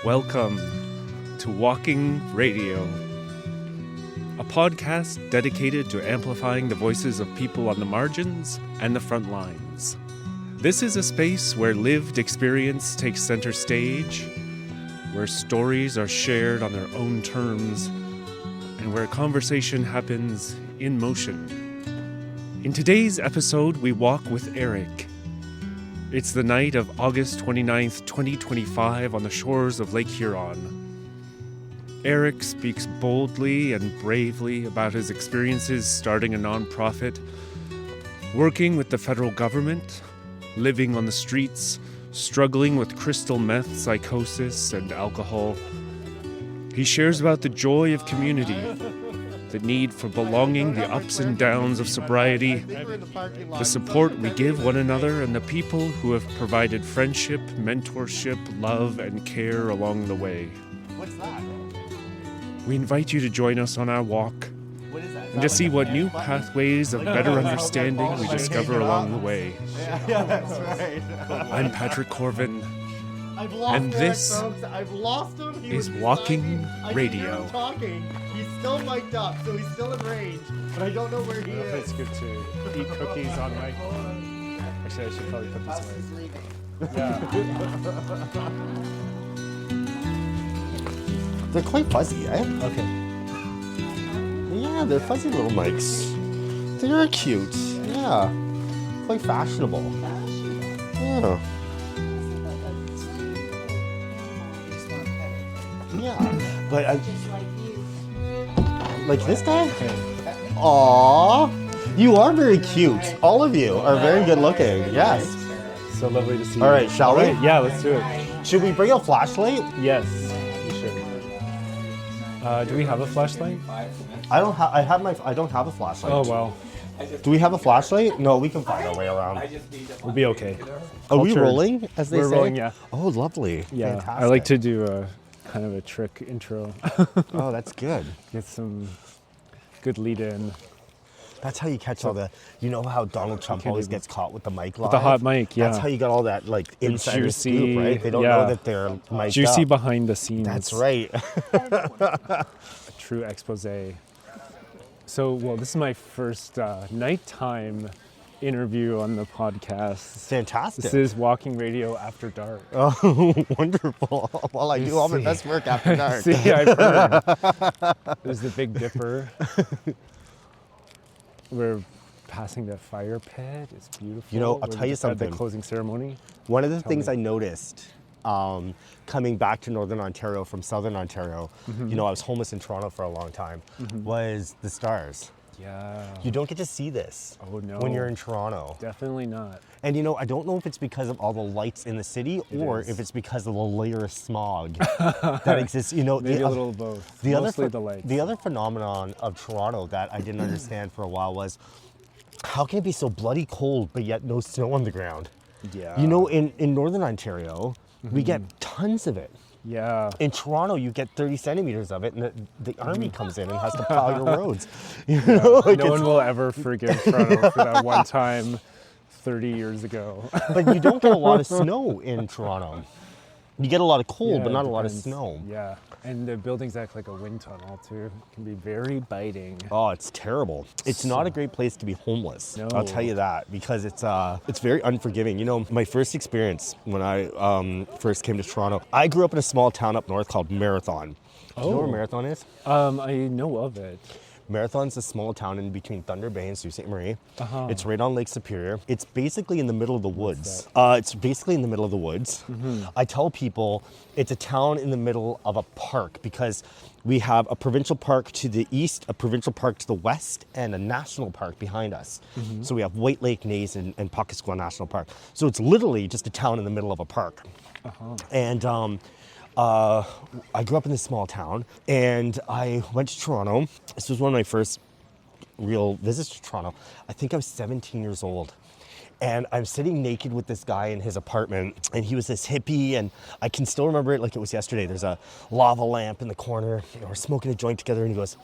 Welcome to Walking Radio, a podcast dedicated to amplifying the voices of people on the margins and the front lines. This is a space where lived experience takes center stage, where stories are shared on their own terms, and where conversation happens in motion. In today's episode, we walk with Eric. It's the night of August 29th, 2025 on the shores of Lake Huron. Eric speaks boldly and bravely about his experiences starting a nonprofit, working with the federal government, living on the streets, struggling with crystal meth, psychosis, and alcohol. He shares about the joy of community, the need for belonging, the ups and downs of sobriety, the support we give one another, and the people who have provided friendship, mentorship, love, and care along the way. What's that? We invite you to join us on our walk and to see what new pathways of better understanding we discover along the way. Yeah, that's right. I'm Patrick Corvin, I've lost and Eric, this folks. I've lost him. He is was Walking beside me. I can Radio. hear him talking. He's still mic'd up, so he's still in range, but I don't know where he is. It's good to eat cookies on mic. Actually, I should probably put this away. Yeah. They're quite fuzzy, eh? Okay. Yeah, they're fuzzy little mics. They're cute. Yeah. Quite fashionable. Yeah. Yeah. But I... Like this guy? Aww. You are very cute. All of you are very good looking. Yes. So lovely to see you. All right, shall we? Yeah, let's do it. Should we bring a flashlight? Yes, you should. Do we have a flashlight? I don't have a flashlight. Oh, well. Do we have a flashlight? No, we can find our way around. We'll be okay. Are we Cultured. rolling, as they We're say? rolling, yeah. Oh, lovely. Yeah, Fantastic. I like to do a kind of a trick intro. Oh, that's good. Get some good lead in. That's how you catch all the... You know how Donald Trump Okay, always dude. gets caught with the mic live? With the hot mic, yeah. That's how you got all that, like, insider juicy, scoop, right? They don't yeah. know that they're mic'd Juicy up. behind the scenes. That's right. A true expose. So, well, this is my first nighttime interview on the podcast. Fantastic. This is Walking Radio After Dark. Oh, wonderful. Well, I do all my best work after dark. See, I've heard. There's the Big Dipper. We're passing the fire pit. It's beautiful. You know, I'll We're tell you just at something. The closing ceremony. One of the things me. I noticed coming back to Northern Ontario from Southern Ontario, you know, I was homeless in Toronto for a long time, was the stars. Yeah. You don't get to see this Oh, no. when you're in Toronto. Definitely not. And you know, I don't know if it's because of all the lights in the city or is. if it's because of the layer of smog that exists. You know, Maybe a little of both. the Mostly other the lights. the other phenomenon of Toronto that I didn't understand for a while was how can it be so bloody cold but yet no snow on the ground? Yeah. You know, in Northern Ontario, we get tons of it. Yeah. In Toronto, you get 30 centimeters of it, and the army comes in and has to plow your roads. You know, like No it's- one will ever forgive Toronto for that one time 30 years ago. but you don't get a lot of snow in Toronto. You get a lot of cold, Yeah, but not it a lot of depends. snow. Yeah. And the buildings act like a wind tunnel, too. It can be very biting. Oh, it's terrible. It's not a great place to be homeless. No. I'll tell you that, because it's very unforgiving. You know, my first experience when I first came to Toronto, I grew up in a small town up north called Marathon. Do you know where Oh. Marathon is? I know of it. Marathon's a small town in between Thunder Bay and Sault Ste. Marie. Uh-huh. It's right on Lake Superior. It's basically in the middle of the woods. that? It's basically in the middle of the woods. I tell people it's a town in the middle of a park because we have a provincial park to the east, a provincial park to the west, and a national park behind us. So we have White Lake, Naze, and Pawcasquah National Park. So it's literally just a town in the middle of a park. And I grew up in this small town, and I went to Toronto. This was one of my first real visits to Toronto. I think I was 17 years old. And I'm sitting naked with this guy in his apartment, and he was this hippie, and I can still remember it like it was yesterday. There's a lava lamp in the corner, and we're smoking a joint together, and he goes,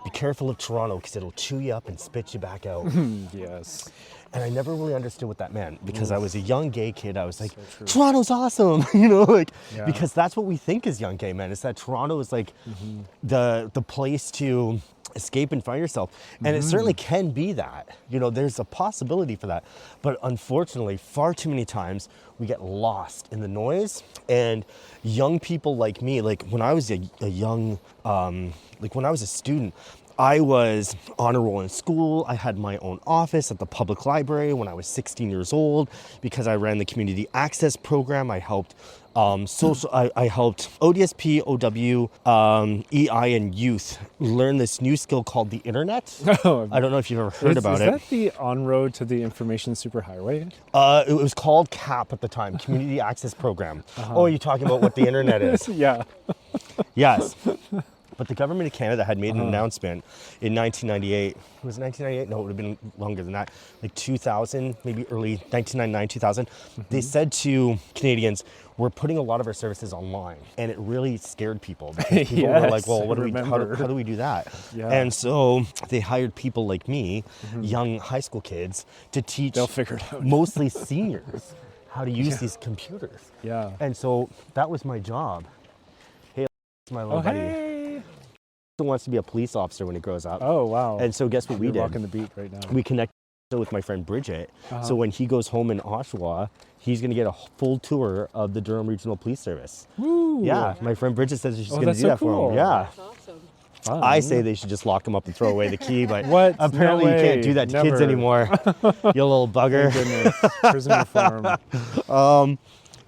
be careful of Toronto because it'll chew you up and spit you back out. Yes. And I never really understood what that meant because I was a young gay kid. I was like, true. Toronto's awesome, you know, like, Yeah. because that's what we think as young gay men, is that Toronto is like the place to escape and find yourself. And it certainly can be that, you know, there's a possibility for that. But unfortunately, far too many times we get lost in the noise. And young people like me, like when I was a young, like when I was a student, I was on a roll in school. I had my own office at the public library when I was 16 years old because I ran the community access program. I helped I helped ODSP, OW, EI, and youth learn this new skill called the internet. Oh, I don't know if you've ever heard about it. Is that the on-road to the information superhighway? It was called CAP at the time, Community Access Program. Oh, you're talking about what the internet is? Yeah. Yes. But the government of Canada had made an announcement in 1998. Was it 1998? No, it would have been longer than that. Like 2000, maybe early 1999, 2000. They said to Canadians, we're putting a lot of our services online. And it really scared people. Because people were like, well, how do we do that? Yeah. And so they hired people like me, young high school kids, to teach They'll figure it out. mostly seniors how to use these computers. Yeah. And so that was my job. Hey, my little buddy. Hey. He wants to be a police officer when he grows up. Oh, wow. And so guess what we You're did? walking the beat right now. We connected with my friend Bridget. So when he goes home in Oshawa, he's going to get a full tour of the Durham Regional Police Service. Woo. Yeah, my friend Bridget says she's going to that's do so that for cool. him. Yeah. That's awesome. Fun. I say they should just lock him up and throw away the key, but What? apparently No you can't way. do that to kids Never. anymore. You little bugger. Goodness. Prison reform.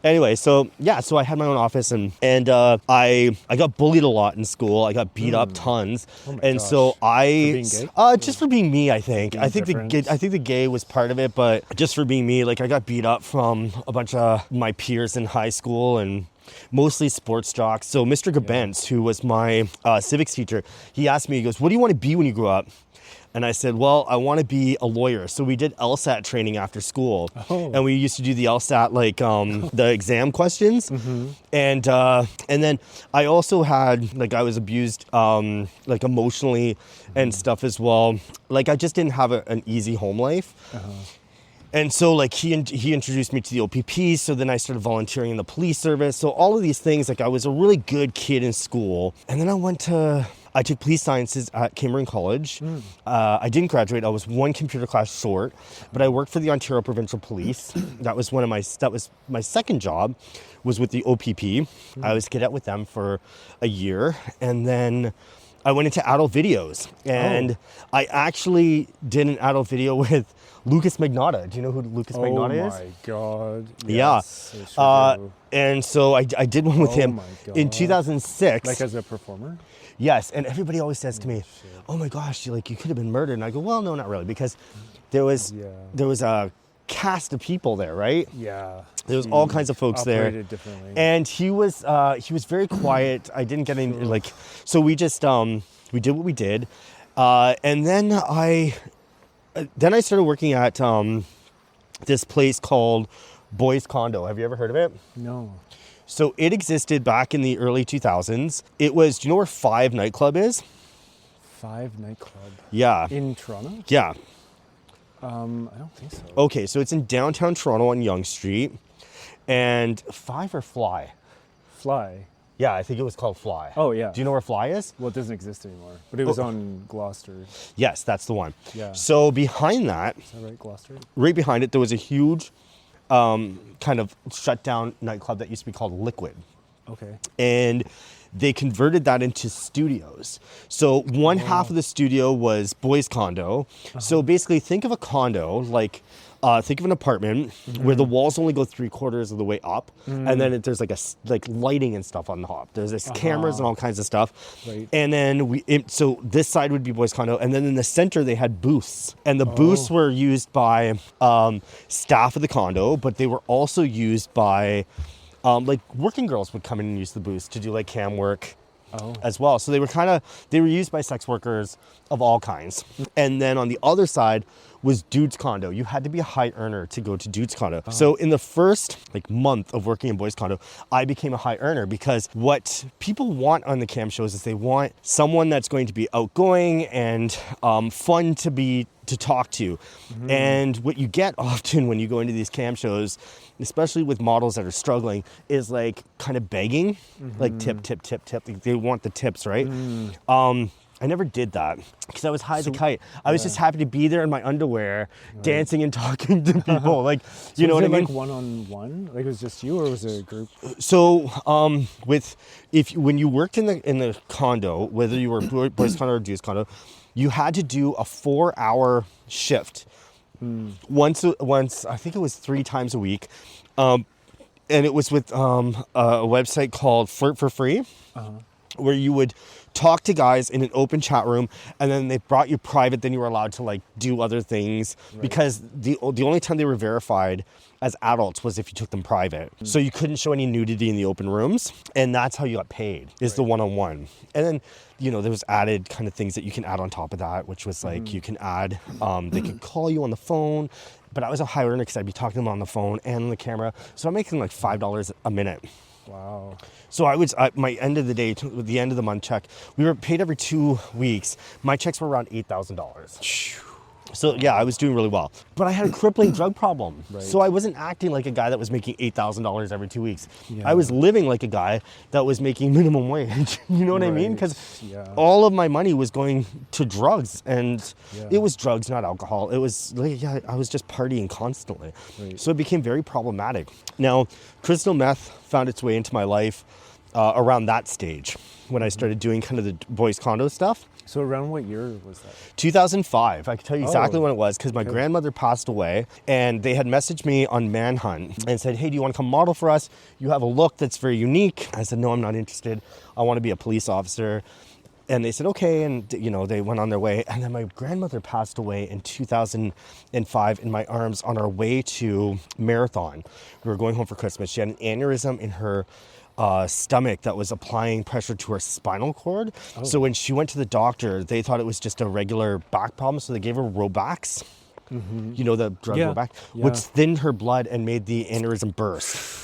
Anyway, so yeah, so I had my own office and I got bullied a lot in school. I got beat up tons, Oh my and gosh. so I being gay? just for being me. I think Being I think different? I think the gay was part of it, but just for being me, like I got beat up from a bunch of my peers in high school and mostly sports jocks. So Mr. Gabentz, who was my civics teacher, he asked me, he goes, "What do you want to be when you grow up?" And I said, well, I want to be a lawyer. So we did LSAT training after school. Oh. And we used to do the LSAT, like the exam questions. And then I also had, like I was abused like emotionally and stuff as well. Like I just didn't have an easy home life. And so like he introduced me to the OPP. So then I started volunteering in the police service. So all of these things, like I was a really good kid in school. And then I took police sciences at Cameron College. I didn't graduate. I was one computer class short, but I worked for the Ontario Provincial Police. That was my second job, was with the OPP. I was cadet with them for a year, and then I went into adult videos, and I actually did an adult video with Lucas Magnotta. Do you know who Lucas Magnotta is? Oh my God. Yeah. Yes, I sure do. And so I did one with him my in God. 2006. Like as a performer? Yes, and everybody always says to me, "Oh my gosh, you could have been murdered." And I go, "Well, no, not really, because there was a cast of people there, right? Yeah. There was all kinds of folks there, Operated differently. and he was very quiet. I didn't get any like, so we just we did what we did, and then I started working at this place called Boys Condo. Have you ever heard of it? No. So it existed back in the early 2000s. It was, do you know where 5 nightclub is? 5 nightclub. Yeah. In Toronto? Yeah. I don't think so. Okay, so it's in downtown Toronto on Yonge Street. And 5 or Fly? Fly. Yeah, I think it was called Fly. Oh, yeah. Do you know where Fly is? Well, it doesn't exist anymore. But it was on Gloucester. Yes, that's the one. Yeah. So behind that, Is that right, Gloucester? right behind it, there was a huge kind of shut down nightclub that used to be called Liquid. Okay. And they converted that into studios. So one half of the studio was Boys Condo. So basically think of a condo, like think of an apartment where the walls only go 3/4 of the way up. And then there's like lighting and stuff on the top. There's this cameras and all kinds of stuff. Right. And then so this side would be Boys Condo. And then in the center, they had booths. And the booths were used by staff of the condo, but they were also used by like working girls would come in and use the booths to do like cam work as well. So they were used by sex workers of all kinds. And then on the other side was dude's condo. You had to be a high earner to go to dude's condo. So in the first month of working in boys condo, I became a high earner because what people want on the cam shows is they want someone that's going to be outgoing and fun to talk to. And what you get often when you go into these cam shows, especially with models that are struggling, is like kind of begging, like tip. Like they want the tips, right? I never did that because I was high as a kite. I was just happy to be there in my underwear, dancing and talking to people. Like, you know what I mean? Like one-on-one? Like it was just you, or was it a group? So, when you worked in the condo, whether you were boys condo or dudes condo, you had to do a 4-hour shift. Once, I think it was 3 times a week. And it was with a website called Flirt for Free, where you would talk to guys in an open chat room, and then they brought you private. Then you were allowed to like do other things, because the only time they were verified as adults was if you took them private. So you couldn't show any nudity in the open rooms, and that's how you got paid, is the one-on-one. And then, you know, there was added kind of things that you can add on top of that, which was like you can add, they could call you on the phone, but I was a high earner because I'd be talking to them on the phone and on the camera. So I'm making like $5 a minute. Wow. So my end of the day, the end of the month check, we were paid every 2 weeks. My checks were around $8,000. So yeah, I was doing really well. But I had a crippling drug problem. So I wasn't acting like a guy that was making $8,000 every 2 weeks. I was living like a guy that was making minimum wage. You know what I mean? Because all of my money was going to drugs, and it was drugs, not alcohol. It was like, I was just partying constantly. So it became very problematic. Now, crystal meth found its way into my life around that stage when I started doing kind of the boys condo stuff. So around what year was that? 2005. I can tell you exactly when it was, because my grandmother passed away, and they had messaged me on Manhunt and said, hey, do you want to come model for us? You have a look that's very unique. I said, no, I'm not interested. I want to be a police officer. And they said, okay. And, you know, they went on their way. And then my grandmother passed away in 2005 in my arms on our way to Marathon. We were going home for Christmas. She had an aneurysm in her stomach that was applying pressure to her spinal cord. So when she went to the doctor, they thought it was just a regular back problem. So they gave her Robax, you know, the drug Robax, which thinned her blood and made the aneurysm burst.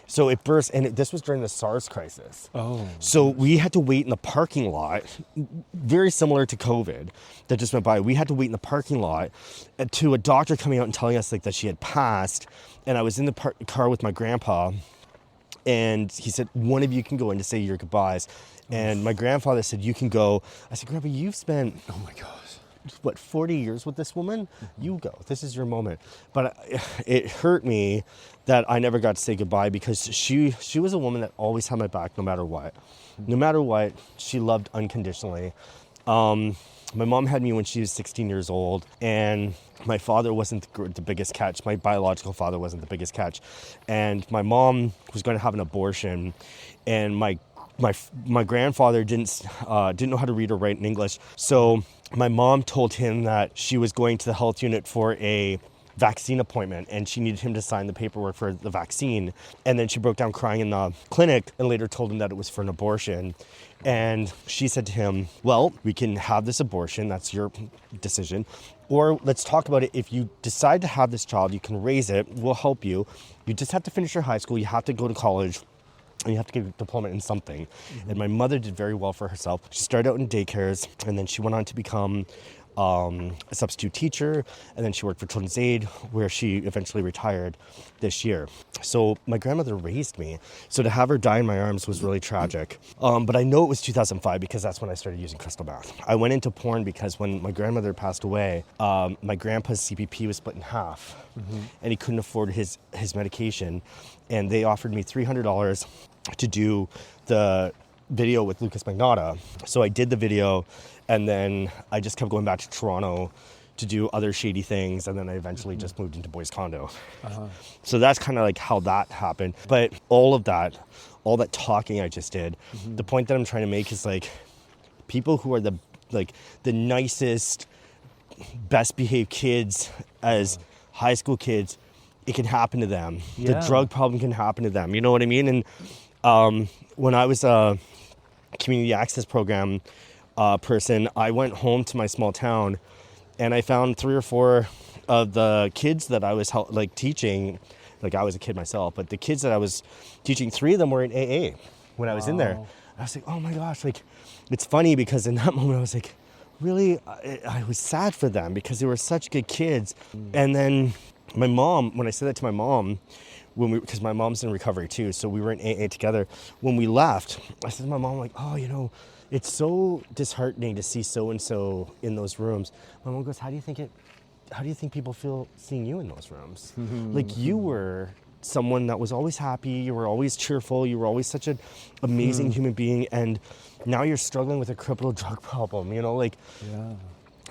So it burst, and this was during the SARS crisis. So we had to wait in the parking lot, very similar to COVID that just went by. We had to wait in the parking lot to a doctor coming out and telling us like that she had passed. And I was in the car with my grandpa, and he said, one of you can go in to say your goodbyes. And my grandfather said, you can go. I said, Grandpa, you've spent, oh my gosh, 40 years with this woman? You go. This is your moment. But it hurt me that I never got to say goodbye, because she was a woman that always had my back no matter what. No matter what, she loved unconditionally. My mom had me when she was 16 years old, and my father wasn't the biggest catch. My biological father wasn't the biggest catch. And my mom was going to have an abortion, and my grandfather didn't know how to read or write in English. So my mom told him that she was going to the health unit for a vaccine appointment, and she needed him to sign the paperwork for the vaccine. And then she broke down crying in the clinic and later told him that it was for an abortion. And she said to him, well, we can have this abortion. That's your decision. Or let's talk about it. If you decide to have this child, you can raise it. We'll help you. You just have to finish your high school. You have to go to college, and you have to get a diploma in something. And my mother did very well for herself. She started out in daycares, and then she went on to become a substitute teacher, and then she worked for Children's Aid, where she eventually retired this year. So my grandmother raised me. So to have her die in my arms was really tragic. But I know it was 2005 because that's when I started using crystal meth. I went into porn because when my grandmother passed away, my grandpa's CPP was split in half, and he couldn't afford his medication. And they offered me $300 to do the video with Lucas Magnotta. So I did the video, and then I just kept going back to Toronto to do other shady things, and then I eventually just moved into boys condo. So that's kind of like how that happened. But all that talking I just did, the point that I'm trying to make is like, people who are the nicest, best behaved kids as high school kids, it can happen to them. The drug problem can happen to them. You know what I mean? And when I was a community access program person, I went home to my small town, and I found 3 or 4 of the kids that I was teaching. Like, I was a kid myself, but the kids that I was teaching, 3 of them were in AA when I was in there. I was like, oh my gosh, like, it's funny because in that moment I was like, really, I was sad for them because they were such good kids. And then my mom, when I said that to my mom, because my mom's in recovery too, so we were in AA together. When we left, I said to my mom, like, oh, you know, it's so disheartening to see so-and-so in those rooms. My mom goes, how do you think people feel seeing you in those rooms? Like, you were someone that was always happy, you were always cheerful, you were always such an amazing human being, and now you're struggling with a crippling drug problem, you know, like,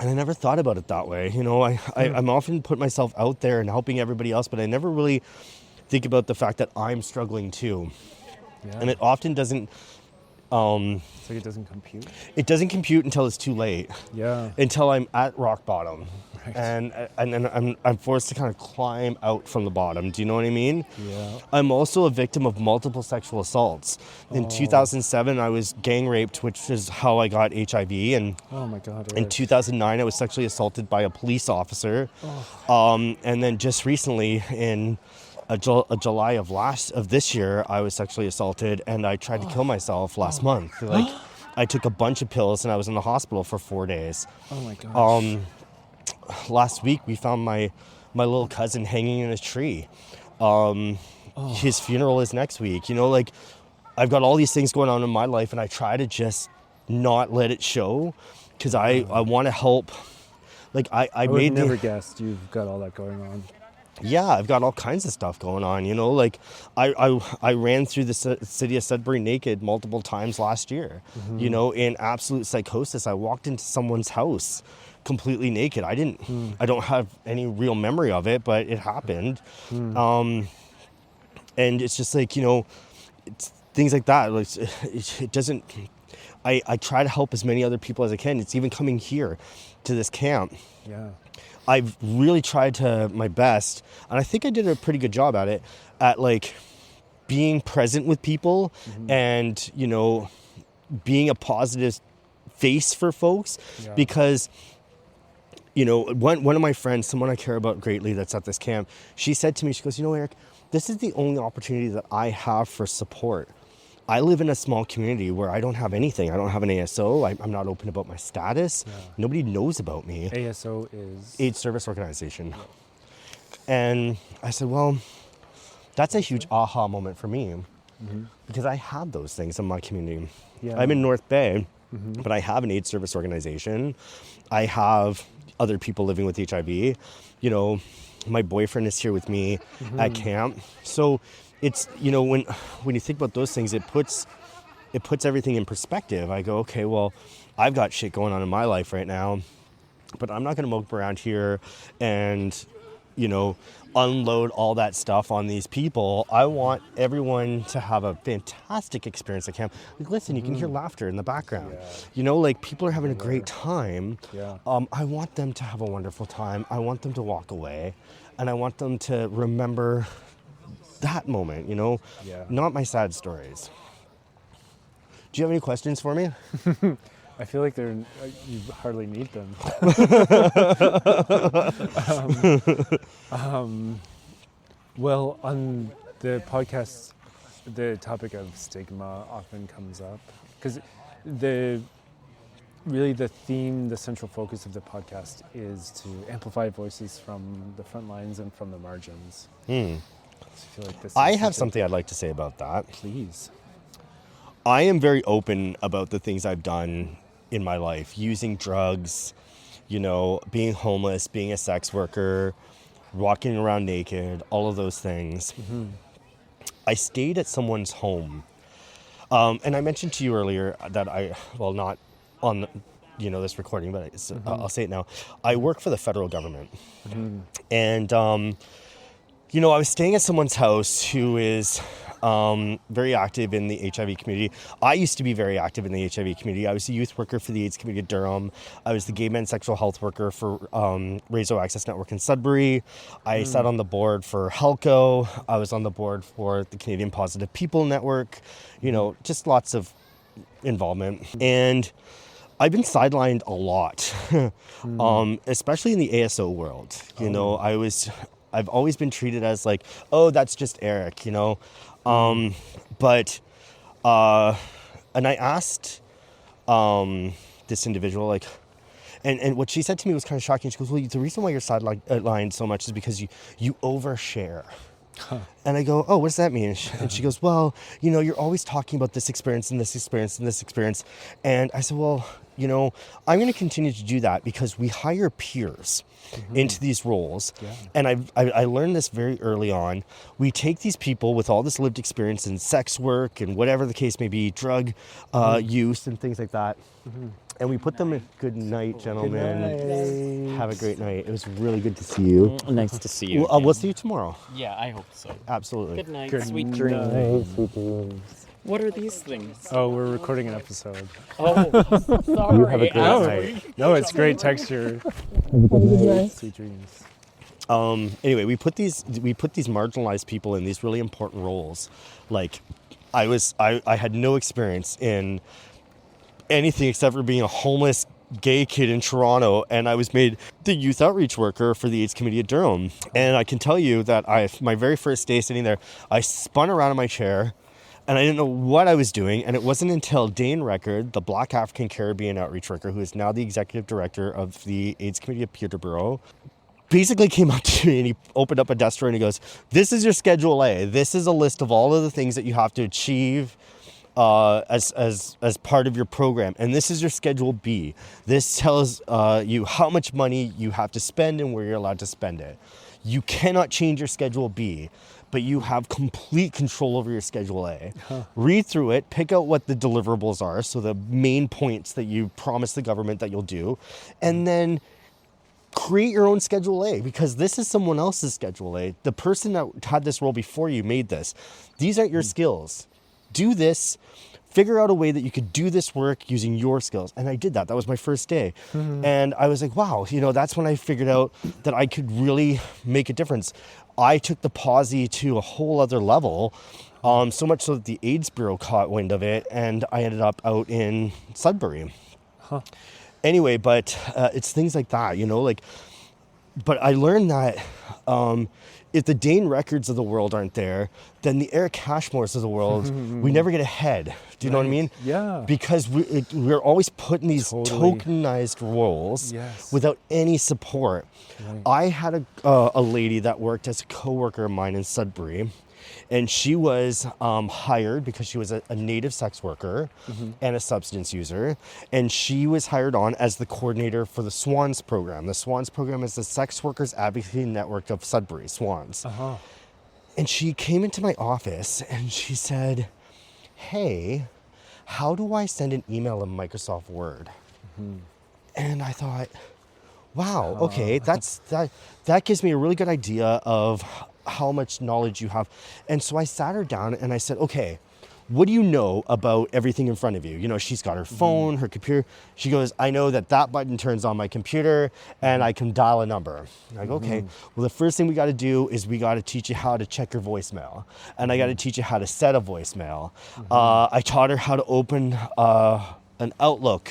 and I never thought about it that way. You know, I'm often put myself out there and helping everybody else, but I never really think about the fact that I'm struggling too. And it often doesn't, it's like it doesn't compute. It doesn't compute until it's too late. Until I'm at rock bottom. Right. And then I'm forced to kind of climb out from the bottom. Do you know what I mean? Yeah. I'm also a victim of multiple sexual assaults. In 2007, I was gang raped, which is how I got HIV. And oh my God. Right. in 2009, I was sexually assaulted by a police officer. And then just recently, in July of this year, I was sexually assaulted, and I tried to kill myself last month. Like, I took a bunch of pills, and I was in the hospital for 4 days. Oh my gosh. Last week, we found my little cousin hanging in a tree. His funeral is next week. You know, like, I've got all these things going on in my life, and I try to just not let it show, because I want to help. Like, I would made never guessed you've got all that going on. Yeah, I've got all kinds of stuff going on, you know, like I ran through the city of Sudbury naked multiple times last year, you know, in absolute psychosis. I walked into someone's house completely naked. I don't have any real memory of it, but it happened. And it's just like, you know, it's things like that. Like, it doesn't, I try to help as many other people as I can. It's even coming here to this camp. Yeah. I've really tried to my best, and I think I did a pretty good job at it, at like being present with people and, you know, being a positive face for folks, because, you know, one of my friends, someone I care about greatly that's at this camp, she said to me, she goes, you know, Eric, this is the only opportunity that I have for support. I live in a small community where I don't have anything. I don't have an ASO. I'm not open about my status. Nobody knows about me. ASO is? AIDS Service Organization. And I said, well, that's a huge aha moment for me, because I have those things in my community. I'm in North Bay, but I have an AIDS Service Organization. I have other people living with HIV. You know, my boyfriend is here with me at camp. So it's, you know, when you think about those things, it puts everything in perspective. I go, okay, well, I've got shit going on in my life right now, but I'm not going to mope around here and, you know, unload all that stuff on these people. I want everyone to have a fantastic experience at camp. Like, listen, you can hear laughter in the background. You know, like, people are having a great time. I want them to have a wonderful time. I want them to walk away, and I want them to remember that moment, you know, not my sad stories. Do you have any questions for me? I feel like you hardly need them. Well, on the podcast, the topic of stigma often comes up, because the theme, the central focus of the podcast is to amplify voices from the front lines and from the margins. I feel like I have something I'd like to say about that. Please. I am very open about the things I've done in my life, using drugs, you know, being homeless, being a sex worker, walking around naked, all of those things. I stayed at someone's home. And I mentioned to you earlier that not on, you know, this recording, but I'll say it now. I work for the federal government. And, you know, I was staying at someone's house who is very active in the HIV community. I used to be very active in the HIV community. I was a youth worker for the AIDS community of Durham. I was the gay men's sexual health worker for Radio Access Network in Sudbury. I sat on the board for HELCO. I was on the board for the Canadian Positive People Network. You know, just lots of involvement. And I've been sidelined a lot, especially in the ASO world. You know, I've always been treated as like, oh, that's just Eric, you know. But, and I asked this individual, like, and what she said to me was kind of shocking. She goes, well, the reason why you're sidelined so much is because you overshare. Huh. And I go, oh, what does that mean? And she goes, well, you know, you're always talking about this experience and this experience and this experience. And I said, well, you know, I'm going to continue to do that because we hire peers into these roles. Yeah. And I learned this very early on. We take these people with all this lived experience in sex work and whatever the case may be, drug use and things like that. And we put them in. Good night, gentlemen. Good night. Have a great night. It was really good to see you. Nice to see you. We'll see you tomorrow. Yeah, I hope so. Absolutely. Good night. Good Sweet night. dreams. Sweet dreams. What are these things? Oh, we're recording an episode. Oh, sorry. You have a great night. No, it's great texture. Sweet dreams. Anyway, we put these marginalized people in these really important roles. Like, I had no experience in anything except for being a homeless gay kid in Toronto, and I was made the youth outreach worker for the AIDS Committee at Durham. And I can tell you that my very first day sitting there, I spun around in my chair, and I didn't know what I was doing. And it wasn't until Dane Record, the Black African Caribbean outreach worker, who is now the executive director of the AIDS Committee of Peterborough, basically came up to me and he opened up a desk drawer and he goes, this is your Schedule A. This is a list of all of the things that you have to achieve as part of your program, and this is your Schedule B. This tells you how much money you have to spend and where you're allowed to spend it. You cannot change your Schedule B, but you have complete control over your Schedule A. Read through it, pick out what the deliverables are, so the main points that you promise the government that you'll do, and then create your own Schedule A, because this is someone else's Schedule A. The person that had this role before you made this. These aren't your skills. Do this, figure out a way that you could do this work using your skills. And I did that. That was my first day. And I was like, wow, you know, that's when I figured out that I could really make a difference. I took the posse to a whole other level, so much so that the AIDS Bureau caught wind of it, and I ended up out in Sudbury. Anyway, but it's things like that, you know, like, but I learned that if the Dane Records of the world aren't there, then the Eric Cashmores of the world, we never get ahead. Do you know what I mean? Yeah. Because we're always put in these tokenized roles without any support. Right. I had a lady that worked as a coworker of mine in Sudbury, and she was hired because she was a native sex worker and a substance user. And she was hired on as the coordinator for the SWANS program. The SWANS program is the Sex Workers Advocacy Network of Sudbury, SWANS. And she came into my office and she said, hey, how do I send an email in Microsoft Word? And I thought, wow, okay, that gives me a really good idea of how much knowledge you have. And so I sat her down and I said, okay, what do you know about everything in front of you? You know, she's got her phone, her computer. She goes, I know that button turns on my computer and I can dial a number. And I go, okay, well, the first thing we got to do is we got to teach you how to check your voicemail. And I got to teach you how to set a voicemail. I taught her how to open an Outlook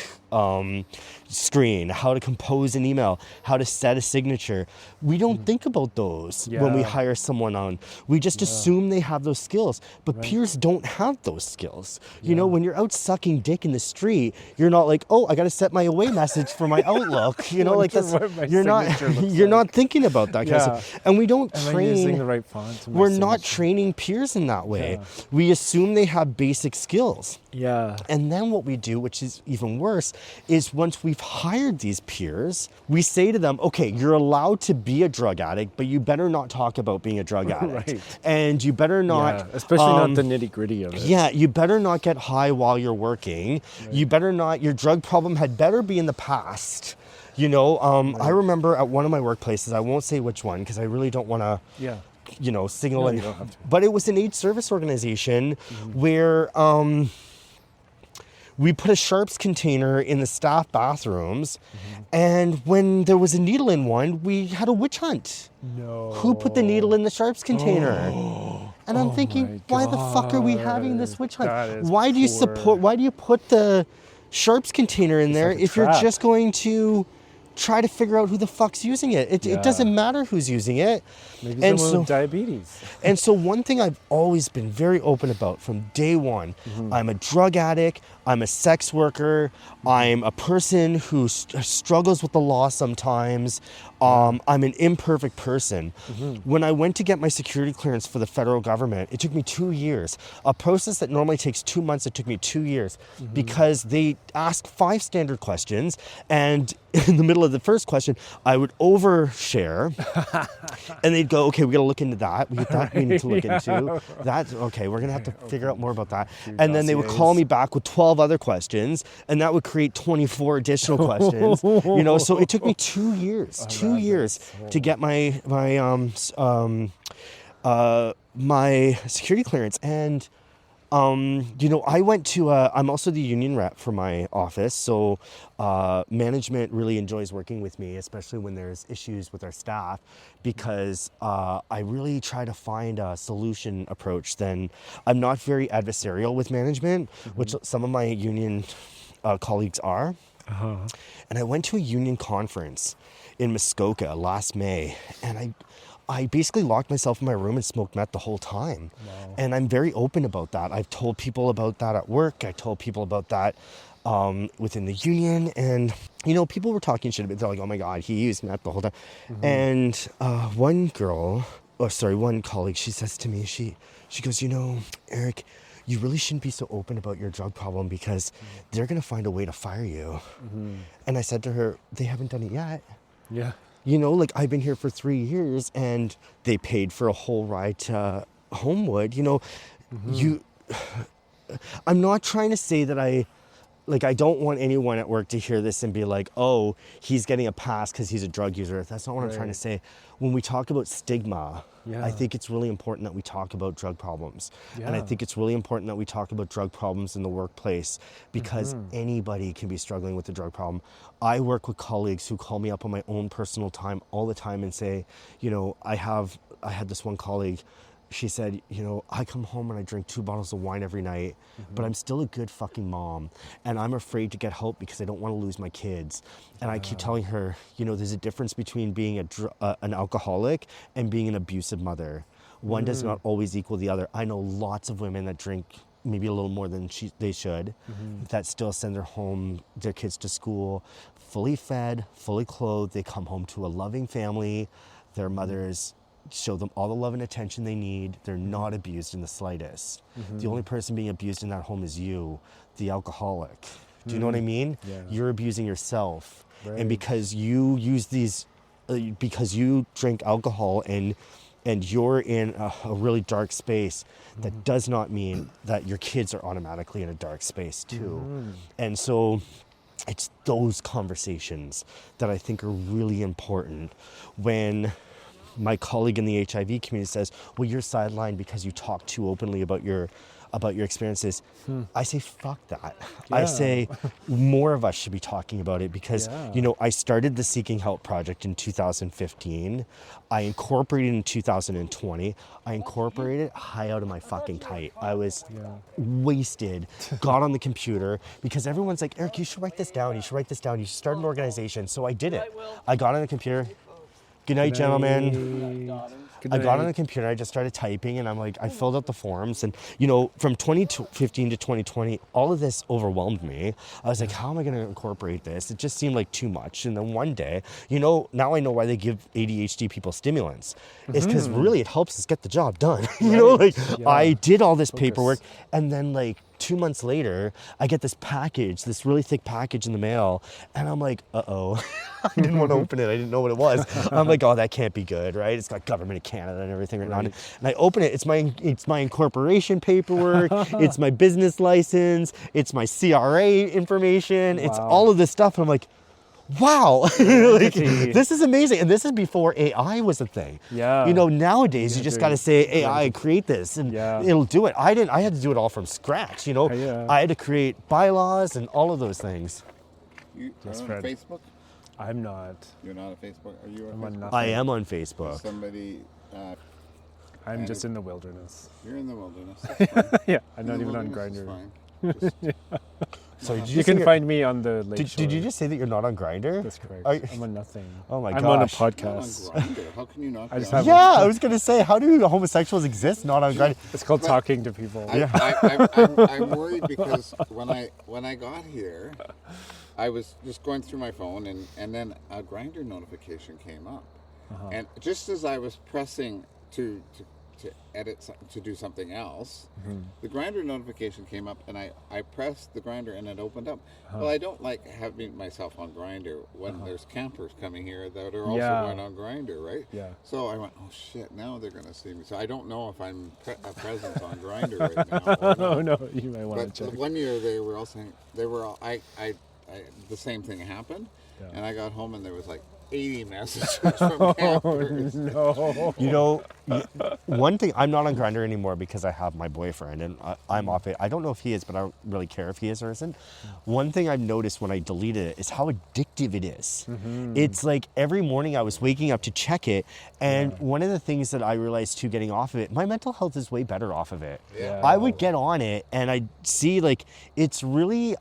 screen, how to compose an email, how to set a signature. We don't think about those when we hire someone on. We just assume they have those skills, but peers don't have those skills. You know, when you're out sucking dick in the street, you're not like, oh, I got to set my away message for my Outlook. You know, like that's, you're not thinking about that kind of stuff. And we don't train. Using the right font. We're not training peers in that way. We assume they have basic skills. And then what we do, which is even worse, is once we've hired these peers, we say to them, okay, you're allowed to be a drug addict, but you better not talk about being a drug addict. And you better not... especially not the nitty-gritty of it. Yeah, you better not get high while you're working. You better not... Your drug problem had better be in the past. You know, I remember at one of my workplaces, I won't say which one, because I really don't want to... you know, signal it. But it was an AIDS service organization where we put a Sharps container in the staff bathrooms, and when there was a needle in one, we had a witch hunt. Who put the needle in the Sharps container? And I'm thinking, why the fuck are we having this witch hunt? Why do you put the sharps container in there like a if you're trap. just going to try to figure out who the fuck's using it. It doesn't matter who's using it. Maybe And someone with diabetes. And so one thing I've always been very open about from day one, I'm a drug addict, I'm a sex worker, I'm a person who struggles with the law sometimes, I'm an imperfect person. When I went to get my security clearance for the federal government, it took me 2 years. A process that normally takes 2 months, it took me 2 years because they ask 5 standard questions, and in the middle of the first question, I would overshare, and they'd go, okay, we got to look into that. We need to look into that. Okay, we're gonna have to figure out more about that. And then they would call me back with 12 other questions, and that would create 24 additional questions. So it took me 2 years, 2 years to get my security clearance. And I went to, I'm also the union rep for my office, so management really enjoys working with me, especially when there's issues with our staff, because I really try to find a solution approach. Then I'm not very adversarial with management, which some of my union colleagues are. And I went to a union conference in Muskoka last May, and I basically locked myself in my room and smoked meth the whole time. Wow. And I'm very open about that. I've told people about that at work. I told people about that within the union. And, people were talking shit about it. They're like, oh my God, he used meth the whole time. And one colleague, she says to me, she goes, Eric, you really shouldn't be so open about your drug problem because they're going to find a way to fire you. And I said to her, they haven't done it yet. Yeah. I've been here for 3 years and they paid for a whole ride to Homewood. I'm not trying to say that I don't want anyone at work to hear this and be like, oh, he's getting a pass because he's a drug user. That's not what I'm trying to say. When we talk about stigma, I think it's really important that we talk about drug problems. And I think it's really important that we talk about drug problems in the workplace because anybody can be struggling with a drug problem. I work with colleagues who call me up on my own personal time all the time and say, I had this one colleague. She said, I come home and I drink 2 bottles of wine every night, but I'm still a good fucking mom. And I'm afraid to get help because I don't want to lose my kids. And I keep telling her, there's a difference between being an alcoholic and being an abusive mother. One does not always equal the other. I know lots of women that drink maybe a little more than they should, that still send their kids to school, fully fed, fully clothed. They come home to a loving family. Their mothers show them all the love and attention they need. They're not abused in the slightest. The only person being abused in that home is you, the alcoholic. Do you know what I mean? Yeah. You're abusing yourself. Right. And because you use because you drink alcohol and you're in a really dark space, that does not mean that your kids are automatically in a dark space too. And so it's those conversations that I think are really important when my colleague in the HIV community says, well, you're sidelined because you talk too openly about your experiences. I say, fuck that. Yeah. I say more of us should be talking about it because, I started the Seeking Help Project in 2015. I incorporated in 2020. I incorporated high out of my fucking kite. I was wasted, got on the computer because everyone's like, Eric, you should write this down. You should write this down. You should start an organization. So I did it. I got on the computer. Good night, gentlemen. I got on the computer, I just started typing, and I filled out the forms. And, from 2015 to 2020, all of this overwhelmed me. I was like, how am I going to incorporate this? It just seemed like too much. And then one day, now I know why they give ADHD people stimulants. It's because really it helps us get the job done. I did all this paperwork, and then 2 months later, I get this package, this really thick package in the mail, and I'm like, uh-oh. I didn't want to open it. I didn't know what it was. I'm like, oh, that can't be good, right? It's got Government of Canada and everything written on it. And I open it. It's my incorporation paperwork. It's my business license. It's my CRA information. Wow. It's all of this stuff. And I'm like, wow, this is amazing. And this is before AI was a thing. Yeah. Nowadays you just got to say, AI, create this, and it'll do it. I had to do it all from scratch. I had to create bylaws and all of those things. You are on Facebook? I'm not. You're not on Facebook? Are you on Facebook? I am on Facebook. Somebody... I'm just in the wilderness. You're in the wilderness. That's fine. Yeah, I'm not even on Grindr. Sorry, did You say can you're- find me on the Lake Did you Shore. just say that you're not on Grindr? That's correct. I'm on nothing. Oh my I'm on a gosh. Not on podcast. Grindr. How can you not? I just be on have- Yeah, I was gonna say, how do homosexuals exist not on Grindr? It's called talking to people. I'm worried because when I got here, I was just going through my phone and then a Grindr notification came up, and just as I was pressing to edit to do something else, the Grindr notification came up, and I pressed the Grindr and it opened up. Well, I don't like having myself on Grindr when there's campers coming here that are also going on Grindr, right? Yeah. So I went, oh shit, now they're gonna see me. So I don't know if I'm a presence on Grindr right now. Or not. Oh no, you might want But to check. 1 year they were all saying the same thing happened, and I got home and there was like 80 messages from campers. No. You know, one thing, I'm not on Grindr anymore because I have my boyfriend and I'm off it. I don't know if he is, but I don't really care if he is or isn't. One thing I've noticed when I deleted it is how addictive it is. It's like every morning I was waking up to check it, and one of the things that I realized too getting off of it, my mental health is way better off of it. Yeah. I would get on it and I'd see like, it's really,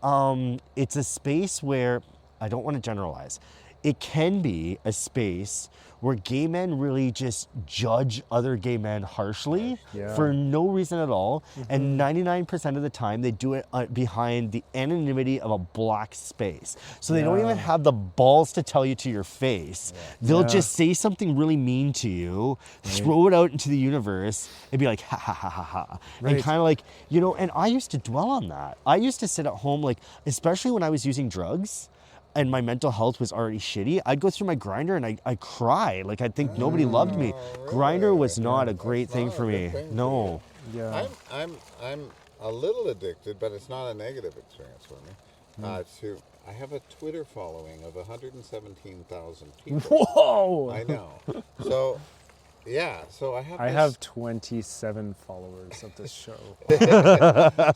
it's a space where, I don't want to generalize, it can be a space where gay men really just judge other gay men harshly for no reason at all. And 99% of the time, they do it behind the anonymity of a black space. So they don't even have the balls to tell you to your face. They'll just say something really mean to you, throw it out into the universe, and be like, ha, ha, ha, ha, ha. And kind of like, you know, and I used to dwell on that. I used to sit at home, like, especially when I was using drugs, and my mental health was already shitty, I'd go through my Grindr and I'd cry. Like, I'd think nobody loved me. Grindr was not a great thing for me. No. Yeah. I'm a little addicted, but it's not a negative experience for me. I have a Twitter following of 117,000 people. Whoa! I know. So, yeah. So I have 27 followers of this show.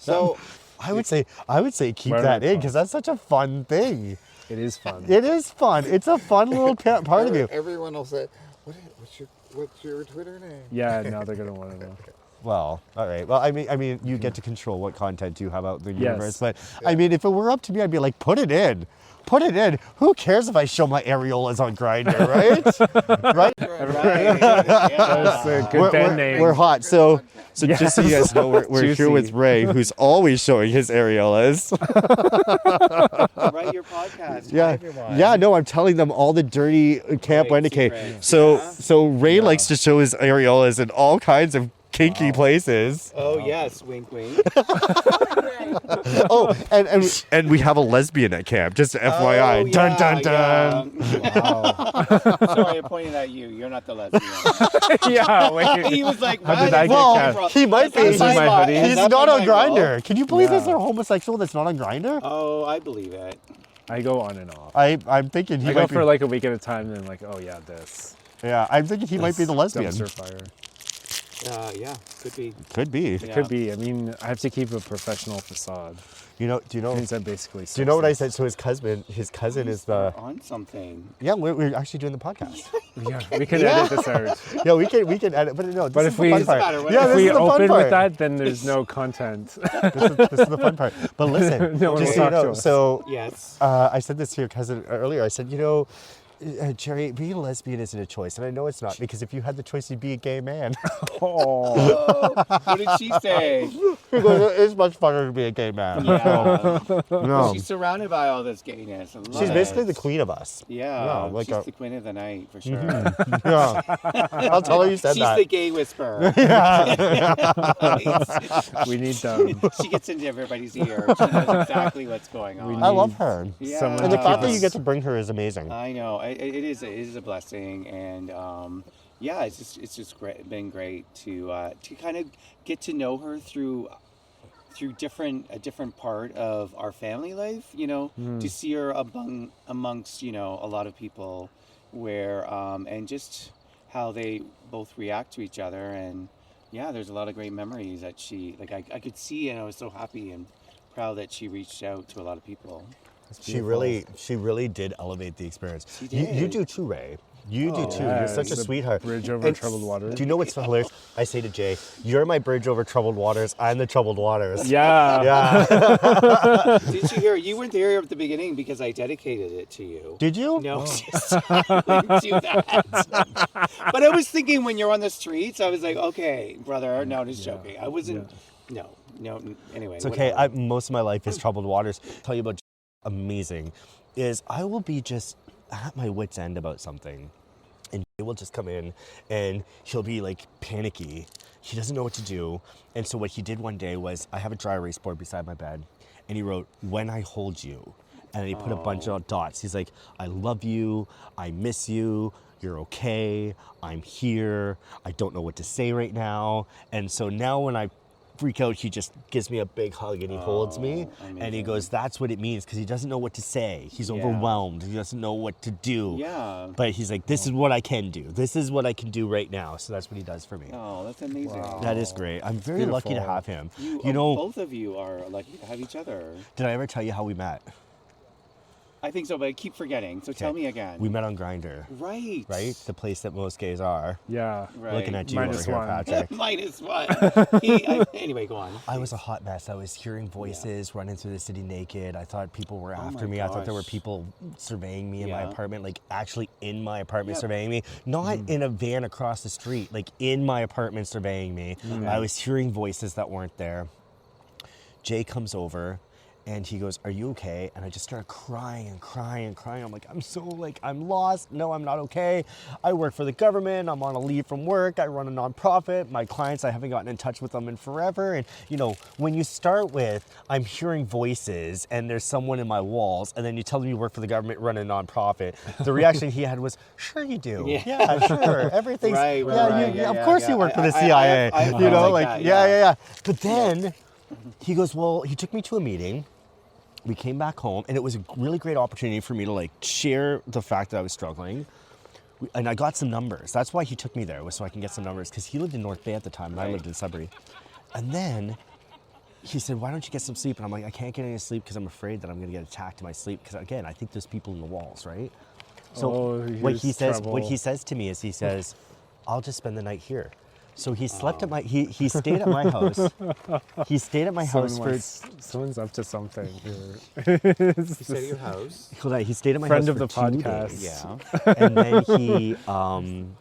So I would say keep Where that are in the because that's such a fun thing. It is fun. It is fun. It's a fun little part of you. everyone will say, "What's your Twitter name?" Yeah, now they're gonna want to know. Well, all right. Well, I mean, you get to control what content you have out in the universe. Yes. But I mean, if it were up to me, I'd be like, put it in. Put it in. Who cares if I show my areolas on Grindr, right? Right? That's a good band name. We're hot. So just so you guys know, we're here Juicy. with Ray, who's always showing his areolas. Write your podcast. Yeah, Hi, everyone. yeah. No, I'm telling them all the dirty camp Great okay. secrets. So Ray likes to show his areolas in all kinds of kinky places. Oh yes, wink, wink. Oh, and we have a lesbian at camp. Just FYI. Oh, Dun yeah, dun dun. yeah. Sorry, I pointed at you. You're not the lesbian. Yeah, wait. He was like, How "What did I is get Well, cast? he might be. That's my my hoodie. He's that's not on my role. Grindr. Can you believe Yeah. there's a homosexual that's not on Grindr? Oh, I believe it. I go on and off. I'm thinking he I might go be. for like a week at a time, and then like, oh yeah, this. Yeah, I'm thinking he might be the lesbian. Dumpster fire. Yeah, could be. Could be. It could be. I mean, I have to keep a professional facade. You know? Do you know? Means I'm basically. Do you know what I said? So his cousin is the. On something. Yeah, we're actually doing the podcast. Yeah, we can edit this out. Yeah, we can edit, but no. This But is if the we fun part. matter, Yeah, if this we is the fun open part. with that, then there's no content. This is the fun part. But listen, No one just will so you talk to know, us. so Yes. I said this to your cousin earlier. I said, you know, Jerry, being a lesbian isn't a choice, and I know it's not because if you had the choice, you'd be a gay man. Oh, What did she say? He goes, it's much funner to be a gay man. Yeah. No. She's surrounded by all this gayness. I love She's basically it. the queen of us. Yeah, Yeah, like she's a- the queen of the night for sure. Yeah. I'll tell her you said She's that. the gay whisperer. we need them. She gets into everybody's ear. She knows exactly what's going on. I love her. Yeah. someone And the to fact keep that you us- get to bring her is amazing. I know it is a blessing, and yeah, it's just been great to kind of get to know her through a different part of our family life. You know, to see her amongst a lot of people, where and just how they both react to each other, and yeah, there's a lot of great memories that I could see, and I was so happy and proud that she reached out to a lot of people. She really did elevate the experience. She You did. do too, Ray. You do too. You're such a it's a sweetheart. bridge over troubled waters. Do you know what's hilarious? I say to Jay, "You're my bridge over troubled waters. I'm the troubled waters." Yeah. Yeah. Did you hear? You weren't there at the beginning because I dedicated it to you. Did you? No, I wouldn't do that. But I was thinking when you're on the streets, I was like, okay, brother. No, just joking. I wasn't. No. Anyway, It's okay. whatever. Most of my life is troubled waters. Tell you about amazing is I will be just at my wit's end about something. And he will just come in and he'll be like panicky. He doesn't know what to do. And so what he did one day was I have a dry erase board beside my bed and he wrote, "When I hold you." And he put a bunch of dots. He's like, "I love you. I miss you. You're okay. I'm here. I don't know what to say right now." And so now when I freak out, he just gives me a big hug and he holds me and he goes, "That's what it means," because he doesn't know what to say. He's overwhelmed. He doesn't know what to do. Yeah. But he's like, "This is what I can do. This is what I can do right now." So that's what he does for me. Oh, that's amazing. That is great. I'm very lucky to Beautiful. have him. You know, both of you are lucky to have each other. did I ever tell you how we met? I think so, but I keep forgetting. So tell Okay. me again. We met on Grindr, Right. right? The place that most gays are. Yeah. Right. Looking at you Minus over here, one. Patrick. Minus one. Anyway, go on. I was a hot mess. I was hearing voices running through the city naked. I thought people were after my me. I thought there were gosh. people surveying me in my Yeah. apartment, like actually in my apartment Yep. surveying me. Not in a van across the street, like in my apartment surveying me. I was hearing voices that weren't there. Jay comes over and he goes, "Are you okay?" And I just started crying and crying and crying. I'm like, I'm lost. No, I'm not okay. I work for the government. I'm on a leave from work. I run a nonprofit. My clients, I haven't gotten in touch with them in forever. And you know, when you start with, I'm hearing voices and there's someone in my walls, and then you tell them you work for the government, run a nonprofit, the reaction he had was, "Sure you do. Yeah, sure. Everything's, Right, of course you work for the CIA. I you know, like like, that, yeah. But then he goes, well, he took me to a meeting. We came back home, and it was a really great opportunity for me to like share the fact that I was struggling. And I got some numbers. That's why he took me there, was so I can get some numbers, because he lived in North Bay at the time, and I lived in Sudbury. And then he said, "Why don't you get some sleep?" And I'm like, "I can't get any sleep because I'm afraid that I'm going to get attacked in my sleep." Because again, I think there's people in the walls, right? So what he says to me is, he says, "I'll just spend the night here." So he slept at my, he stayed at my house. He stayed at my house for, Someone's up to something here. You said at your house. hold on, he stayed at my Friend house of the for 2 podcast. days. Yeah. And then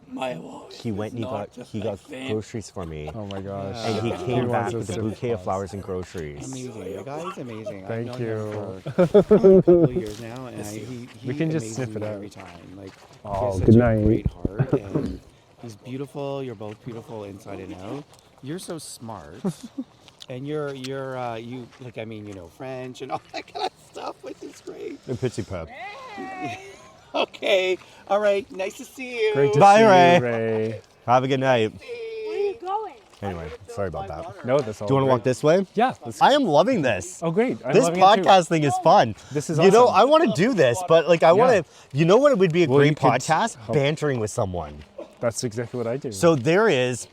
My wife he went and he got groceries for me. Oh my gosh. And he came wants back us with a to bouquet of pause. flowers and groceries. Amazing. The guy's amazing. Thank I've known you. him for a couple of years now, and he We can just amazes sniff it me out. every time. Like, Oh, he has such good a night. great heart, and he's beautiful. You're both beautiful inside and out. You're so smart, and you like, I mean, you know, French and all that kind of stuff, which is great. And Pitsy Pep. Okay, all right. Nice to see you. Great to Bye, see Ray. you, Ray. Have a good night. Where are you going? Anyway, sorry about that. No, that's all. Do you want to walk this way? Yeah. I am loving this. Oh, great. I'm This loving it too. podcast thing is fun. This is You know, awesome. I want to do this, but like I want to, you know what it would be a Well, you great could podcast? help. Bantering with someone. That's exactly what I do. So there is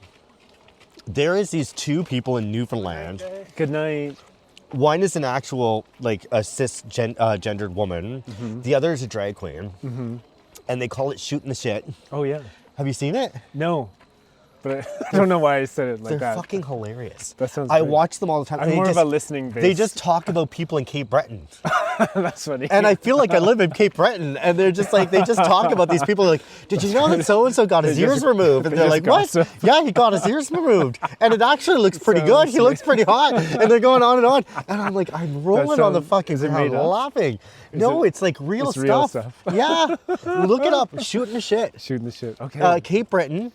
these two people in Newfoundland. good night. One is an actual, like a cisgendered woman. The other is a drag queen. And they call it shooting the shit. Oh yeah. Have you seen it? No, but I don't know why I said it like They're that. fucking hilarious. That sounds I great. watch them all the time. I'm They more just, of a listening base. They just talk about people in Cape Breton. That's funny. And I feel like I live in Cape Breton, and they're just like, they just talk about these people. Like, did you know that so-and-so got his They just- ears removed? And they they're just like, what? gossip. Yeah, he got his ears removed. And it actually looks pretty good. He looks pretty hot. And they're going on and on. And I'm like, I'm rolling on the sounds- fucking is it ground made up? laughing. No, it's like real it's real stuff. stuff. Yeah. Look it up. Shooting the shit. Shooting the shit. Okay. Cape Breton.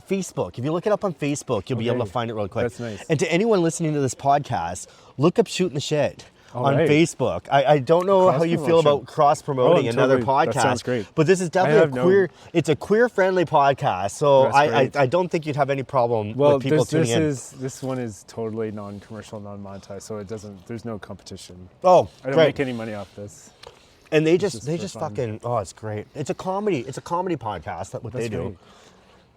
Facebook. If you look it up on Facebook, you'll be able to Okay. find it real quick. That's nice. And to anyone listening to this podcast, look up Shooting the Shit All on right. Facebook. I don't know how you feel Cross-promotion. about cross-promoting Oh, another totally. podcast. That sounds great. But this is definitely have no- it's a queer-friendly podcast. So That's I great. don't think you'd have any problem well, with people tuning in. this one is totally non-commercial, non-monetized, so it doesn't. There's no competition. Oh, I don't great. make any money off this. And they It's just for fun. fucking, oh, it's great. It's a comedy podcast. That's what they That's do. great.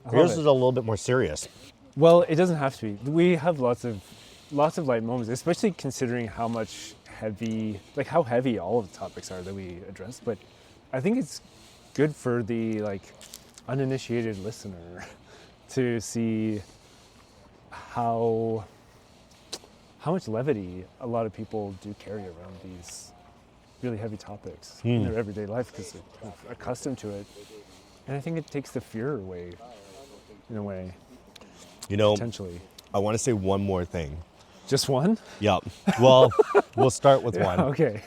I love Yours it. is a little bit more serious. Well, it doesn't have to be. We have lots of light moments, especially considering how heavy all of the topics are that we address. But I think it's good for the uninitiated listener to see how much levity a lot of people do carry around these really heavy topics in their everyday life because they're accustomed to it. And I think it takes the fear away in a way, potentially. I want to say one more thing. Just one? Yeah. Well, we'll start with one. Okay.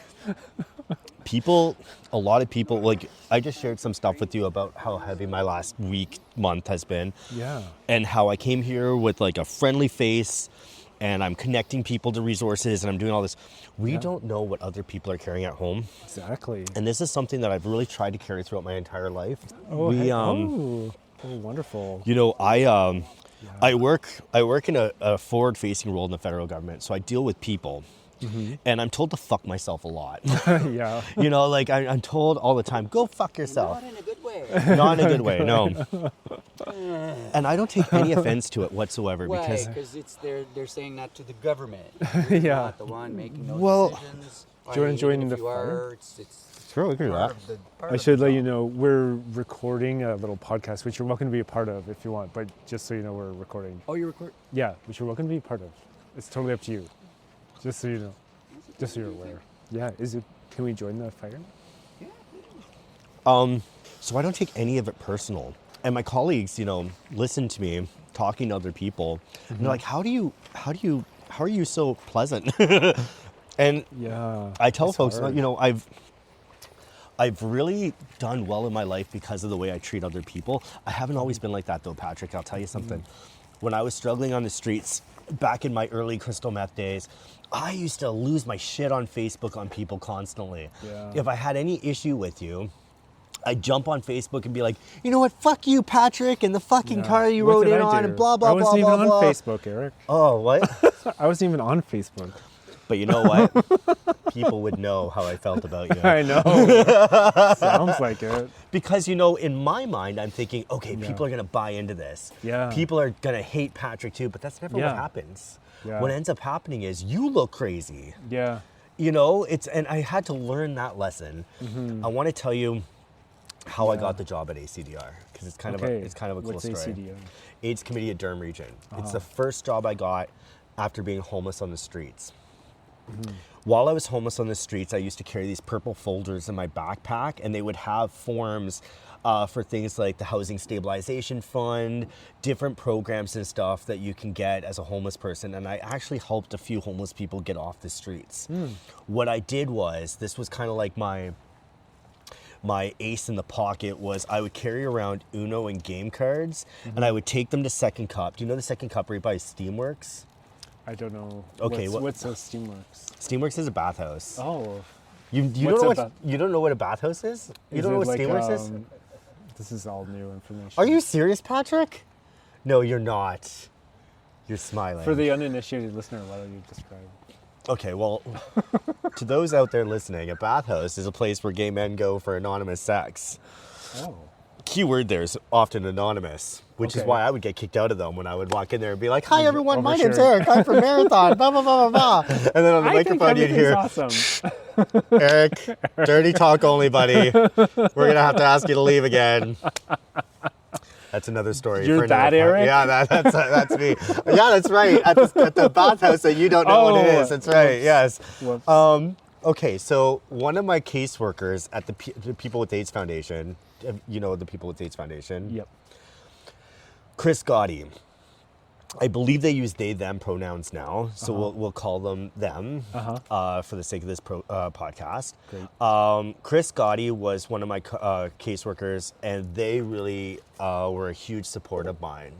A lot of people, I just shared some stuff with you about how heavy my last month has been. Yeah. And how I came here with a friendly face and I'm connecting people to resources and I'm doing all this. We don't know what other people are carrying at home. Exactly. And this is something that I've really tried to carry throughout my entire life. Oh, wonderful. I work in a forward-facing role in the federal government, so I deal with people. And I'm told to fuck myself a lot. Yeah. I'm told all the time, go fuck yourself. Not in a good way. Not in a good way, no. And I don't take any offense to it whatsoever. Why? Because Because they're saying that to the government. Yeah. You're not the one making those decisions. Joining Even if the you fire? are, it's True, I agree with part that. of the- part I of should the let you job. know we're recording a little podcast, which you're welcome to be a part of if you want. But just so you know, we're recording. Oh, you record? Yeah, which you're welcome to be a part of. It's totally up to you. Just so you know. Just so you're aware. Yeah. Can we join the fire? So I don't take any of it personal. And my colleagues, listen to me talking to other people. And they're like, how are you so pleasant? And Yeah. I tell it's folks, hard. I've really done well in my life because of the way I treat other people. I haven't always been like that though, Patrick. I'll tell you something. When I was struggling on the streets back in my early crystal meth days, I used to lose my shit on Facebook on people constantly. Yeah. If I had any issue with you, I'd jump on Facebook and be like, you know what, fuck you, Patrick, and the fucking car you What rode did in I on, do? and blah, blah, I blah, wasn't blah, even blah. on Facebook, Eric. Oh, what? I wasn't even on Facebook. But you know what? People would know how I felt about you. I know. Sounds like it. Because, in my mind, I'm thinking, okay, people are going to buy into this. Yeah. People are going to hate Patrick too, but that's never what Yeah. happens. Yeah. What ends up happening is you look crazy. Yeah. And I had to learn that lesson. I want to tell you how I got the job at ACDR because it's kind of a cool What's story. ACDR? AIDS Committee at Durham Region. It's the first job I got after being homeless on the streets. While I was homeless on the streets, I used to carry these purple folders in my backpack, and they would have forms for things like the Housing Stabilization Fund, different programs and stuff that you can get as a homeless person. And I actually helped a few homeless people get off the streets. What I did was, this was kind of like my ace in the pocket, was I would carry around Uno and game cards, and I would take them to Second Cup. Do you know the Second Cup right by Steamworks? I don't know. Okay, What's a Steamworks? Steamworks is a bathhouse. Oh. You What's don't a know what you don't know what a bathhouse is? You don't know what Steamworks is? This is all new information. Are you serious, Patrick? No, you're not. You're smiling. For the uninitiated listener, why don't you describe? Okay, well, to those out there listening, a bathhouse is a place where gay men go for anonymous sex. Oh. Key word there is often anonymous, which is Okay. why I would get kicked out of them when I would walk in there and be like, "Hi everyone, my Oversharing. name's Eric. I'm from Marathon." Blah blah blah blah blah. And then on the I think microphone you'd hear, awesome. "Eric, dirty talk only, buddy. We're gonna have to ask you to leave again." That's another story. You're for another that part. Eric? Yeah, that's me. Yeah, that's right. At the bathhouse that you don't know what it is. That's right. Yes. Whoops. Okay, so one of my caseworkers at the People with AIDS Foundation, the People with AIDS Foundation. Yep. Chris Gotti. I believe they use they, them pronouns now, so we'll call them them for the sake of this podcast. Great. Chris Gotti was one of my caseworkers, and they really were a huge support of mine.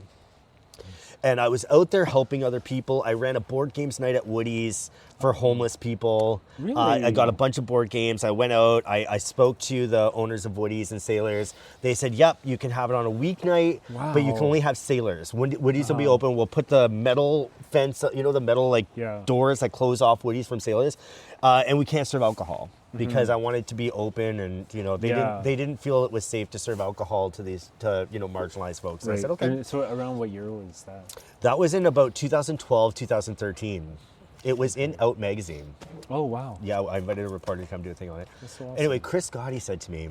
And I was out there helping other people. I ran a board games night at Woody's for homeless people. Really? I got a bunch of board games. I went out. I spoke to the owners of Woody's and Sailors. They said, yep, you can have it on a weeknight, but you can Wow. only have Sailors. Woody's will be open. We'll put the metal fence, the metal doors that close off Woody's from Sailors. And we can't serve alcohol because I wanted to be open, and they didn't feel it was safe to serve alcohol to these marginalized folks. So I said, okay. And so around what year was that? That was in about 2012, 2013. It was in Out magazine. Oh, wow. Yeah, I invited a reporter to come do a thing on it. That's so awesome. Anyway, Chris Gotti said to me,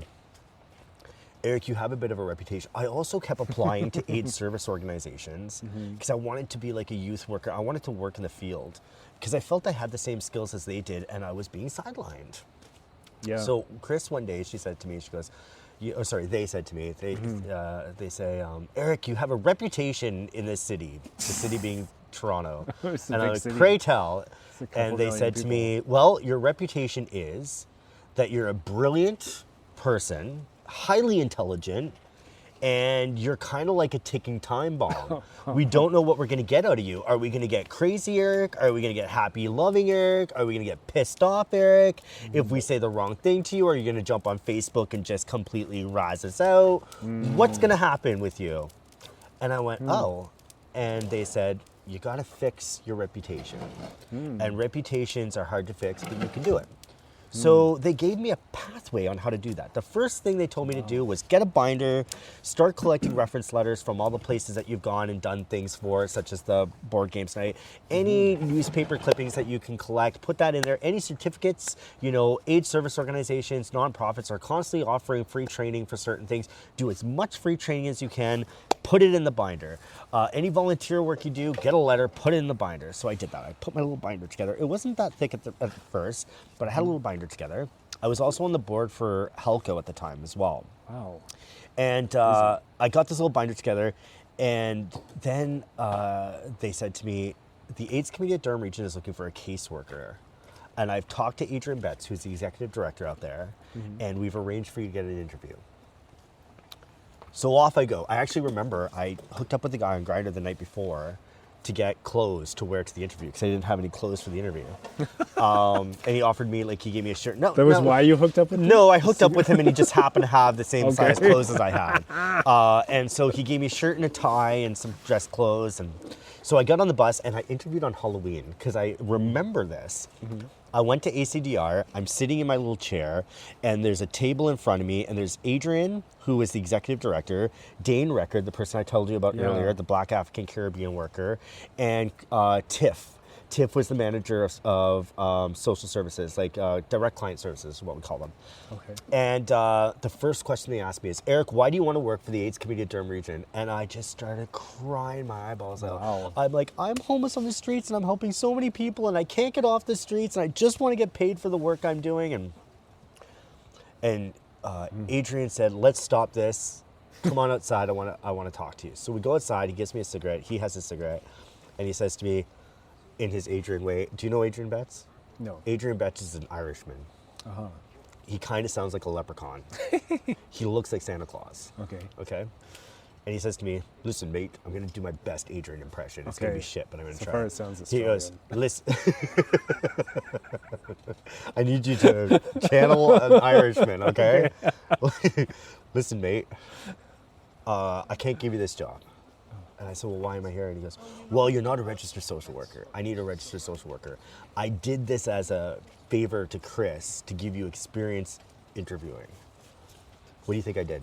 Eric, you have a bit of a reputation. I also kept applying to aid service organizations because I wanted to be like a youth worker. I wanted to work in the field because I felt I had the same skills as they did, and I was being sidelined. Yeah. So Chris, one day, she said to me, she goes, they said to me, they say, Eric, you have a reputation in this city, the city being Toronto. It's a And big I'm like, city. pray tell. It's a couple And they million said to people. me, well, your reputation is that you're a brilliant person, highly intelligent, and you're kind of like a ticking time bomb. We don't know what we're going to get out of you. Are we going to get crazy Eric? Are we going to get happy loving Eric? Are we going to get pissed off Eric? If we say the wrong thing to you, are you going to jump on Facebook and just completely razz us out? What's going to happen with you? And I went, oh. And they said, you got to fix your reputation. And reputations are hard to fix, but you can do it. So they gave me a pathway on how to do that. The first thing they told me to do was get a binder, start collecting reference letters from all the places that you've gone and done things for, such as the board games night. Any newspaper clippings that you can collect, put that in there. Any certificates, aid service organizations, nonprofits are constantly offering free training for certain things. Do as much free training as you can, put it in the binder. Any volunteer work you do, get a letter, put it in the binder. So I did that. I put my little binder together. It wasn't that thick at first, but I had a little binder together. I was also on the board for Helco at the time as well. Wow. And I got this little binder together, and then they said to me, the AIDS Committee at Durham Region is looking for a caseworker. And I've talked to Adrian Betts, who's the executive director out there, and we've arranged for you to get an interview. So off I go. I actually remember I hooked up with the guy on Grindr the night before to get clothes to wear to the interview because I didn't have any clothes for the interview. And he offered me, he gave me a shirt. That was why you hooked up with him? No, I hooked up with him and he just happened to have the same size clothes as I had. And so he gave me a shirt and a tie and some dress clothes. And so I got on the bus and I interviewed on Halloween because I remember this. I went to ACDR, I'm sitting in my little chair, and there's a table in front of me, and there's Adrian, who is the executive director, Dane Record, the person I told you about earlier, the Black African Caribbean worker, and Tiff. Tiff was the manager of social services, direct client services is what we call them. Okay. And the first question they asked me is, Eric, why do you want to work for the AIDS Committee at Durham Region? And I just started crying my eyeballs out. Wow. I'm like, I'm homeless on the streets and I'm helping so many people and I can't get off the streets and I just want to get paid for the work I'm doing. And Adrian said, let's stop this. Come on outside. I want to talk to you. So we go outside. He gives me a cigarette. He has a cigarette. And he says to me, in his Adrian way, do you know Adrian Betts? No. Adrian Betts is an Irishman. Uh-huh. He kind of sounds like a leprechaun. He looks like Santa Claus. Okay? And he says to me, listen, mate, I'm going to do my best Adrian impression. It's going to be shit, but I'm going to try. So far it sounds He goes, Australian. listen. I need you to channel an Irishman, okay? Listen, mate, I can't give you this job. And I said, well, why am I here? And he goes, well, you're not a registered social worker. I need a registered social worker. I did this as a favor to Chris to give you experience interviewing. What do you think I did?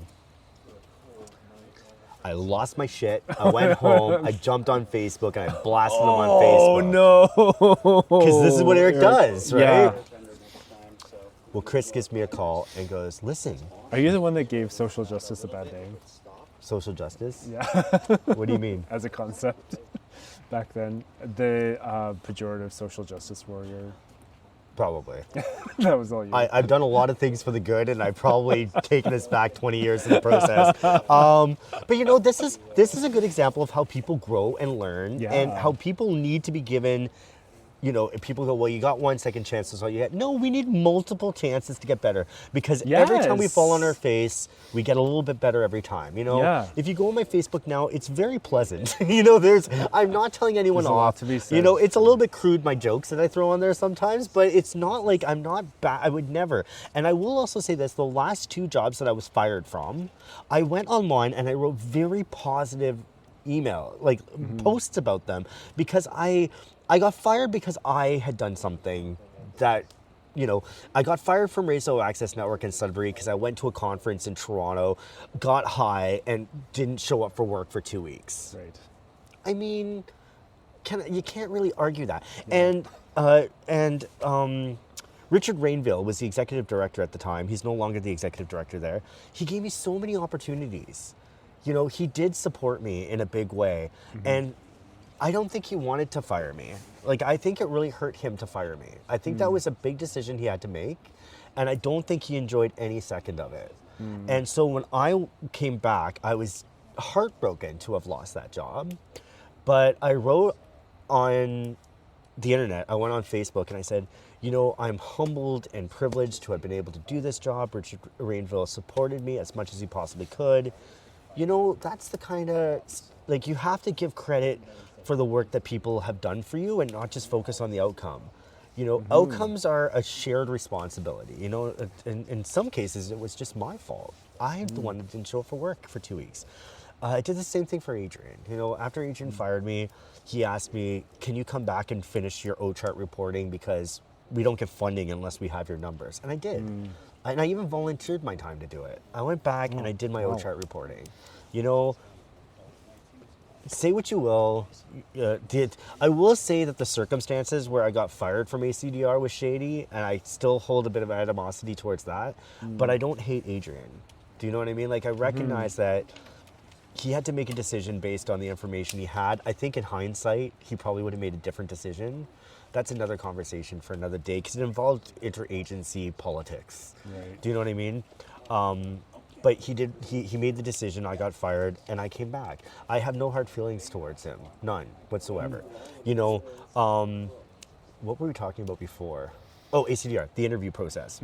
I lost my shit. I went home. I jumped on Facebook and I blasted him on Facebook. Oh, no. Because this is what Eric does, right? Yeah. Well, Chris gives me a call and goes, listen, Are you the one that gave social justice a bad name? social justice? Yeah. What do you mean? As a concept back then. The pejorative social justice warrior. Probably. That was all you. I've done a lot of things for the good, and I've probably taken us back 20 years in the process. But this is a good example of how people grow and learn, and how people need to be given. If people go, well, you got 1 second chance, that's all you get. No, we need multiple chances to get better because every time we fall on our face, we get a little bit better every time. If you go on my Facebook now, it's very pleasant. I'm not telling anyone There's a lot off. to be said. It's a little bit crude, my jokes that I throw on there sometimes, but it's not like I'm not bad. I would never. And I will also say this: the last 2 jobs that I was fired from, I went online and I wrote very positive posts about them because I got fired because I had done something that, I got fired from Radio Access Network in Sudbury because I went to a conference in Toronto, got high, and didn't show up for work for 2 weeks. Right. I mean, you can't really argue that. Yeah. And Richard Rainville was the executive director at the time. He's no longer the executive director there. He gave me so many opportunities. You know, he did support me in a big way. And I don't think he wanted to fire me. Like, I think it really hurt him to fire me. I think that was a big decision he had to make. And I don't think he enjoyed any second of it. And so when I came back, I was heartbroken to have lost that job. But I wrote on the internet, I went on Facebook and I said, you know, I'm humbled and privileged to have been able to do this job. Richard Rainville supported me as much as he possibly could. You know, that's the kind of, like, you have to give credit for the work that people have done for you and not just focus on the outcome. You know, outcomes are a shared responsibility. You know, in some cases, it was just my fault. I'm the one that didn't show up for work for 2 weeks. I did the same thing for Adrian. You know, after Adrian fired me, he asked me, can you come back and finish your O-chart reporting because we don't get funding unless we have your numbers. And I did. And I even volunteered my time to do it. I went back and I did my O-chart reporting. You know, say what you will. I will say that the circumstances where I got fired from ACDR was shady, and I still hold a bit of animosity towards that. But I don't hate Adrian. Do you know what I mean? Like, I recognize that he had to make a decision based on the information he had. I think in hindsight, he probably would have made a different decision. That's another conversation for another day because it involved interagency politics. Right. Do you know what I mean? But he made the decision, I got fired, and I came back. I have no hard feelings towards him. None whatsoever. You know, what were we talking about before? Oh, ACDR, the interview process.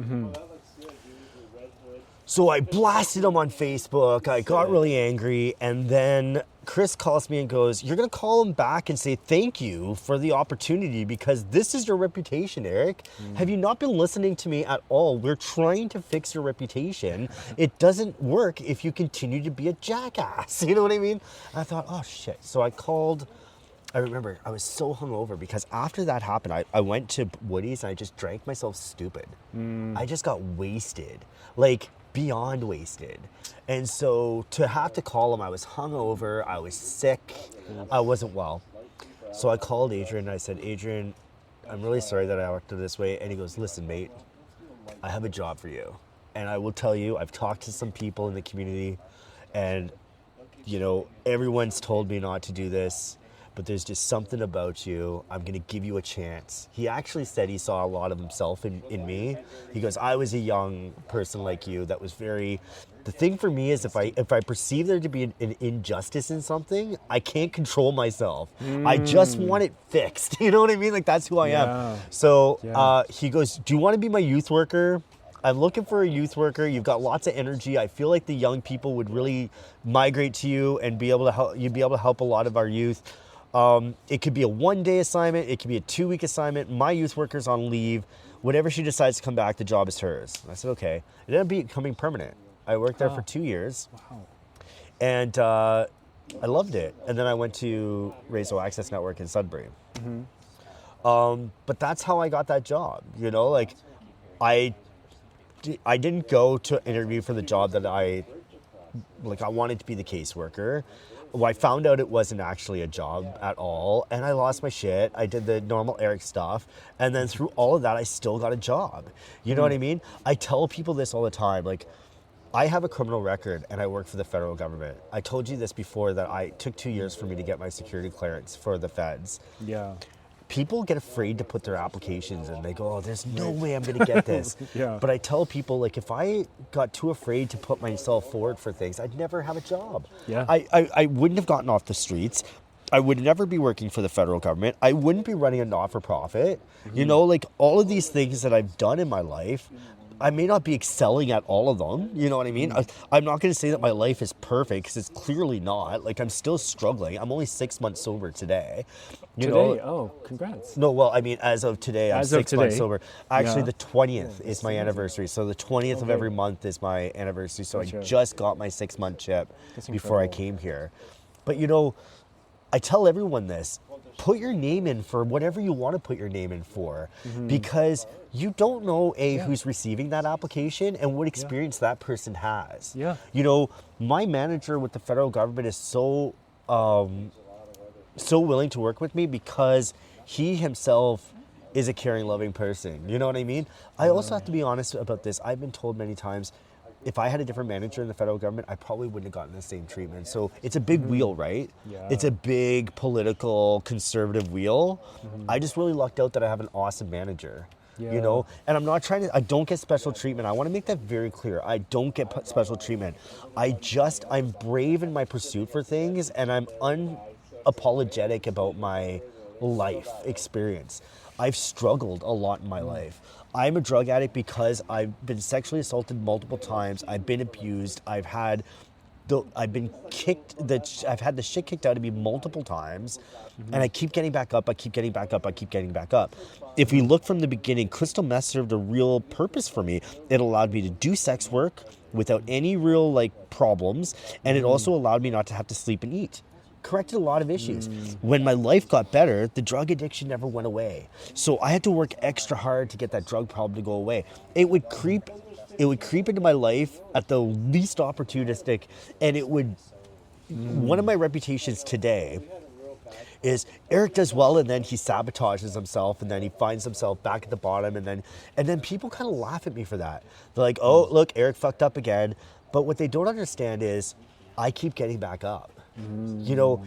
So I blasted him on Facebook. I got really angry. And then Chris calls me and goes, you're going to call him back and say thank you for the opportunity because this is your reputation, Eric. Have you not been listening to me at all? We're trying to fix your reputation. It doesn't work if you continue to be a jackass. You know what I mean? And I thought, oh, shit. So I called. I remember I was so hungover because after that happened, I went to Woody's and I just drank myself stupid. I just got wasted. Like, beyond wasted. And so to have to call him, I was hungover, I was sick, I wasn't well. So I called Adrian and I said, Adrian, I'm really sorry that I acted this way. And he goes, listen, mate, I have a job for you. And I will tell you, I've talked to some people in the community and, you know, everyone's told me not to do this, but there's just something about you. I'm going to give you a chance. He actually said he saw a lot of himself in me. He goes, I was a young person like you that was very... The thing for me is if I perceive there to be an injustice in something, I can't control myself. I just want it fixed. You know what I mean? Like, that's who I am. So he goes, do you want to be my youth worker? I'm looking for a youth worker. You've got lots of energy. I feel like the young people would really migrate to you and be able to help. You'd be able to help a lot of our youth. It could be a 1-day assignment. It could be a 2-week assignment. My youth worker's on leave. Whenever she decides to come back, the job is hers. I said, okay. It ended up becoming permanent. I worked there for 2 years. Wow. And I loved it. And then I went to Racial Access Network in Sudbury. But that's how I got that job. You know, like, I didn't go to interview for the job that I wanted to be the caseworker. Well, I found out it wasn't actually a job at all, and I lost my shit. I did the normal Eric stuff, and then through all of that, I still got a job. You know what I mean? I tell people this all the time, like, I have a criminal record, and I work for the federal government. I told you this before, that I took 2 years for me to get my security clearance for the feds. Yeah. People get afraid to put their applications in. They go, oh, there's no way I'm going to get this. But I tell people, like, if I got too afraid to put myself forward for things, I'd never have a job. I wouldn't have gotten off the streets. I would never be working for the federal government. I wouldn't be running a not-for-profit. You know, like, all of these things that I've done in my life, I may not be excelling at all of them. You know what I mean? I'm not going to say that my life is perfect because it's clearly not. Like, I'm still struggling. I'm only 6 months sober today. You know? Oh, congrats. No, well, I mean, as of today, I'm 6 months sober. Actually, the 20th is my anniversary. So the 20th of every month is my anniversary. So I just got my 6-month chip before I came here. But, you know, I tell everyone this. Put your name in for whatever you want to put your name in for, because you don't know who's receiving that application and what experience that person has. You know, my manager with the federal government is so willing to work with me because he himself is a caring, loving person. You know what I mean? I also have to be honest about this. I've been told many times, if I had a different manager in the federal government, I probably wouldn't have gotten the same treatment. So it's a big wheel, right? Yeah. It's a big political conservative wheel. I just really lucked out that I have an awesome manager. Yeah. You know, and I'm not trying to, I don't get special treatment. I want to make that very clear. I don't get special treatment. I'm brave in my pursuit for things, and I'm unapologetic about my life experience. I've struggled a lot in my life. I'm a drug addict because I've been sexually assaulted multiple times. I've been abused. I've had the shit kicked out of me multiple times, and I keep getting back up. I keep getting back up. If we look from the beginning, crystal meth served a real purpose for me. It allowed me to do sex work without any real problems, and it also allowed me not to have to sleep and eat. Corrected a lot of issues. When my life got better, the drug addiction never went away. So I had to work extra hard to get that drug problem to go away. It would creep into my life at the least opportunistic, and it would, one of my reputations today is Eric does well, and then he sabotages himself, and then he finds himself back at the bottom, and then people kind of laugh at me for that. They're like, oh, look, Eric fucked up again. But what they don't understand is I keep getting back up. You know,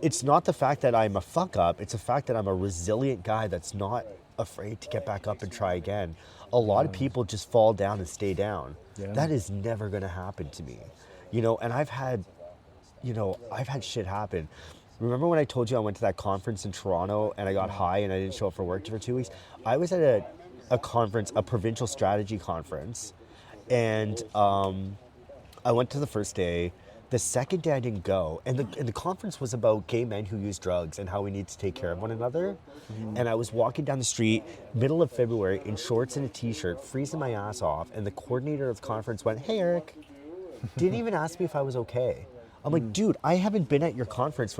it's not the fact that I'm a fuck up, it's the fact that I'm a resilient guy that's not afraid to get back up and try again. A lot of people just fall down and stay down. Yeah. That is never going to happen to me. You know, and I've had shit happen. Remember when I told you I went to that conference in Toronto and I got high and I didn't show up for work for 2 weeks? I was at a conference, a provincial strategy conference, and I went to the first day. The second day I didn't go, and the conference was about gay men who use drugs and how we need to take care of one another. And I was walking down the street, middle of February, in shorts and a t-shirt, freezing my ass off, and the coordinator of the conference went, hey Eric, didn't even ask me if I was okay. I'm like, dude, I haven't been at your conference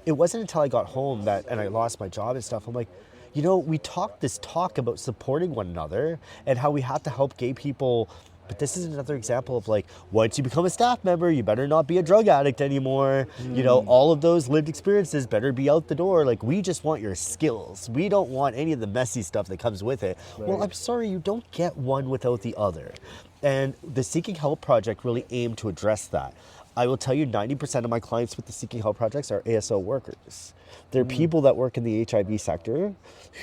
it wasn't until I got home and I lost my job and stuff. I'm like, you know, we talked this talk about supporting one another and how we have to help gay people. But this is another example of once you become a staff member, you better not be a drug addict anymore. You know, all of those lived experiences better be out the door. We just want your skills. We don't want any of the messy stuff that comes with it. Right. Well, I'm sorry, you don't get one without the other. And the Seeking Help Project really aimed to address that. I will tell you 90% of my clients with the Seeking Help Projects are ASO workers. They're people that work in the HIV sector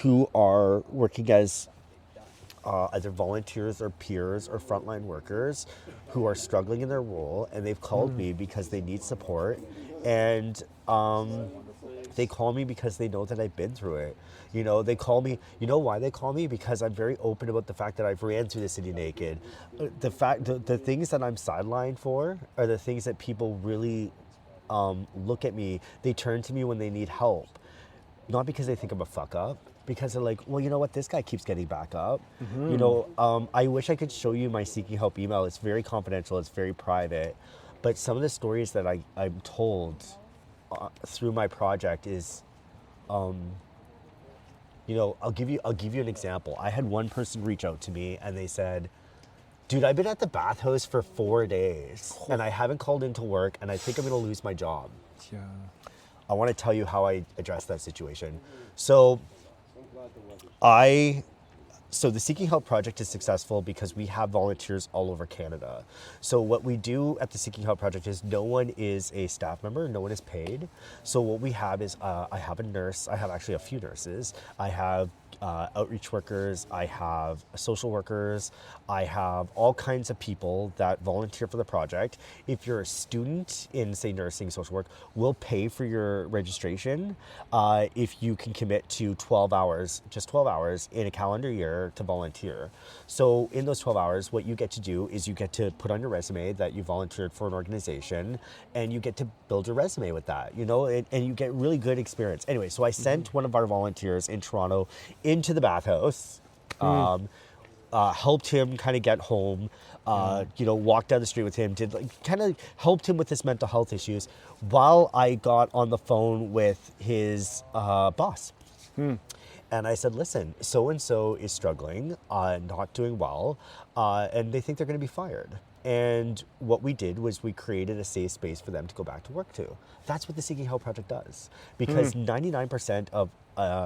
who are working as either volunteers or peers or frontline workers who are struggling in their role, and they've called me because they need support, and they call me because they know that I've been through it. You know, they call me, you know why they call me? Because I'm very open about the fact that I've ran through the city naked. The things that I'm sidelined for are the things that people really look at me, they turn to me when they need help. Not because they think I'm a fuck up, because they're like, well, you know what, this guy keeps getting back up. You know, I wish I could show you my Seeking Help email. It's very confidential, it's very private. But some of the stories that I'm told through my project is, you know, I'll give you an example. I had one person reach out to me and they said, dude, I've been at the bathhouse for 4 days and I haven't called into work and I think I'm gonna lose my job. Yeah. I want to tell you how I addressed that situation. So the Seeking Help Project is successful because we have volunteers all over Canada. So what we do at the Seeking Help Project is no one is a staff member, no one is paid. So what we have is I have a nurse, I have actually a few nurses, I have outreach workers, I have social workers, I have all kinds of people that volunteer for the project. If you're a student in, say, nursing, social work, we'll pay for your registration if you can commit to 12 hours, just 12 hours in a calendar year to volunteer. So in those 12 hours, what you get to do is you get to put on your resume that you volunteered for an organization, and you get to build your resume with that, you know, and you get really good experience. Anyway, so I sent one of our volunteers in Toronto into the bathhouse, helped him kind of get home, you know, walked down the street with him, kind of helped him with his mental health issues while I got on the phone with his boss. And I said, listen, so-and-so is struggling, not doing well, and they think they're going to be fired. And what we did was we created a safe space for them to go back to work to. That's what the Seeking Help Project does. Because 99% of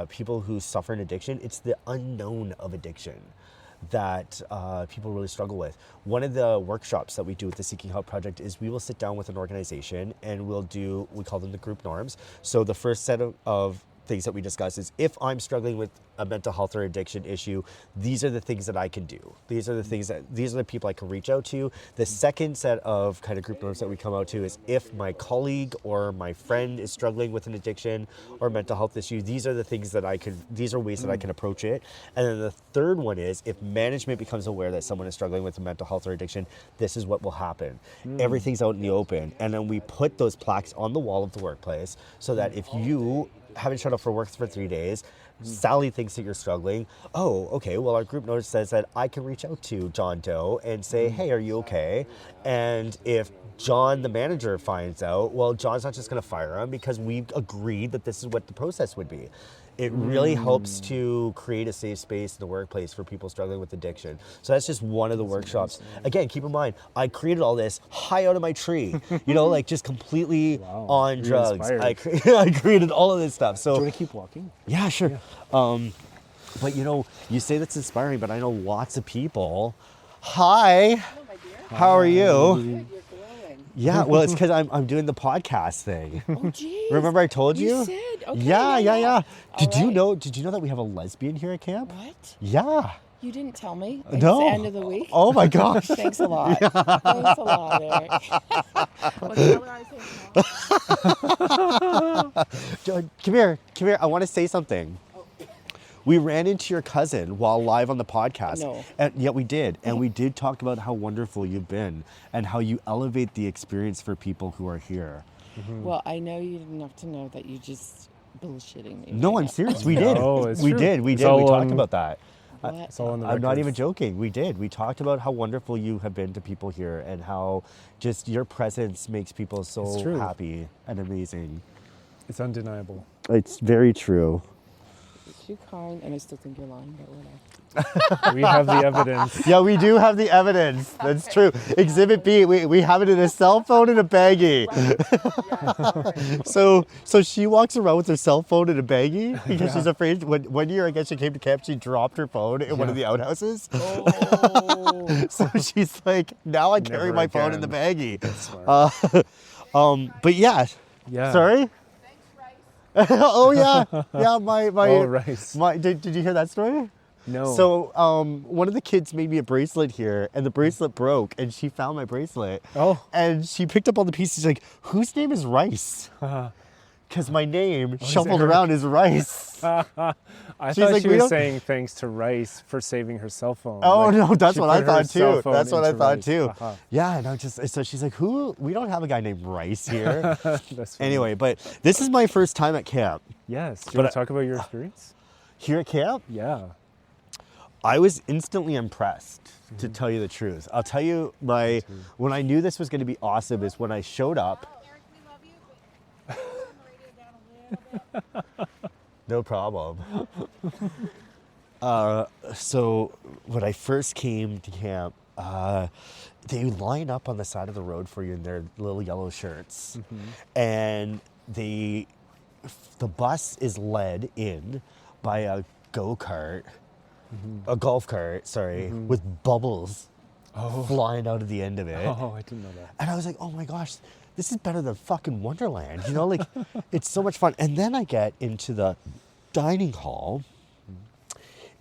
people who suffer an addiction, it's the unknown of addiction that people really struggle with. One of the workshops that we do with the Seeking Help Project is we will sit down with an organization and we call them the group norms. So the first set of things that we discuss is, if I'm struggling with a mental health or addiction issue, these are the things that I can do. These are the people I can reach out to. The second set of kind of group norms that we come out to is, if my colleague or my friend is struggling with an addiction or mental health issue, these are ways that I can approach it. And then the third one is, if management becomes aware that someone is struggling with a mental health or addiction, this is what will happen. Everything's out in the open. And then we put those plaques on the wall of the workplace so that if you haven't showed up for work for 3 days, Sally thinks that you're struggling. Oh, okay, well, our group notice says that I can reach out to John Doe and say, hey, are you okay? And if John, the manager, finds out, well, John's not just going to fire him, because we've agreed that this is what the process would be. It really helps to create a safe space in the workplace for people struggling with addiction. So that's just one of the workshops. Again, keep in mind, I created all this high out of my tree, like just completely on You're drugs. inspired. I created all of this stuff. So Do you want to keep walking? yeah, sure. But you say that's inspiring, but I know lots of people. Hi. Hello, my dear. How are you? Good, you're glowing. Yeah, well, it's because I'm doing the podcast thing. Oh, geez. Remember I told you? You said. Okay. Yeah. Did you All right. Did you know that we have a lesbian here at camp? What? Yeah. You didn't tell me? No. It's the end of the week? Oh my gosh. Thanks a lot. Thanks a lot, Eric. What's that what I say? John, come here. I want to say something. We ran into your cousin while live on the podcast. No. And yeah, we did. And we did talk about how wonderful you've been and how you elevate the experience for people who are here. Well, I know you enough to know that you just bullshitting me. No, right I'm now. serious. We did. No, it's we true. did. We It's did. We all talked on- about that. What? It's all on the I'm not records. even joking. We did. We talked about how wonderful you have been to people here and how just your presence makes people It's so true. happy and amazing. It's undeniable. It's very true. You're too kind, and I still think you're lying, but whatever. We have the evidence. Yeah, we do have the evidence. That's true. Exhibit B, we have it in a cell phone and a baggie. So she walks around with her cell phone and a baggie because she's afraid. One year, I guess she came to camp, she dropped her phone in one of the outhouses. Oh. So she's like, now I carry Never my phone in the again. baggie. But yeah. Yeah. Sorry? Oh yeah. Yeah, Oh, rice. did you hear that story? No. So one of the kids made me a bracelet here, and the bracelet broke, and she found my bracelet. Oh. And she picked up all the pieces, like, whose name is Rice? Because my name shuffled Eric. around is Rice. I She's thought like, she "We was don't-" saying thanks to Rice for saving her cell phone. Oh Like, no, that's she what I put her thought cell too. phone That's what I into thought Rice. too. Uh-huh. Yeah, and so she's like, we don't have a guy named Rice here. That's funny. Anyway, but this is my first time at camp. Yes. Do you But want to talk about your experience? Here at camp, Yeah. I was instantly impressed, to tell you the truth. I'll tell you, when I knew this was going to be awesome is when I showed up. Eric, we love you, but turn the radio down a little bit. No problem. So when I first came to camp, they line up on the side of the road for you in their little yellow shirts. And the bus is led in by a go-kart, a golf cart, sorry, with bubbles flying out of the end of it. Oh, I didn't know that. And I was like, oh my gosh, this is better than fucking Wonderland. Like, it's so much fun. And then I get into the dining hall,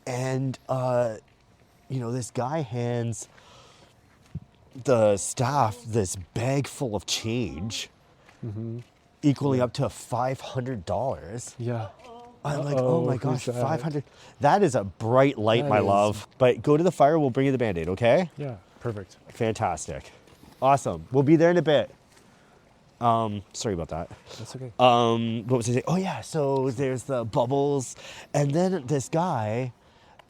and, this guy hands the staff this bag full of change, equaling up to $500. Yeah. I'm like, oh my who's gosh, that? 500. That is a bright light, That my is- love. But go to the fire, we'll bring you the Band-Aid, okay? Yeah. Perfect. Fantastic. Awesome. We'll be there in a bit. Sorry about that. That's okay. What was I saying? Oh yeah, so there's the bubbles, and then this guy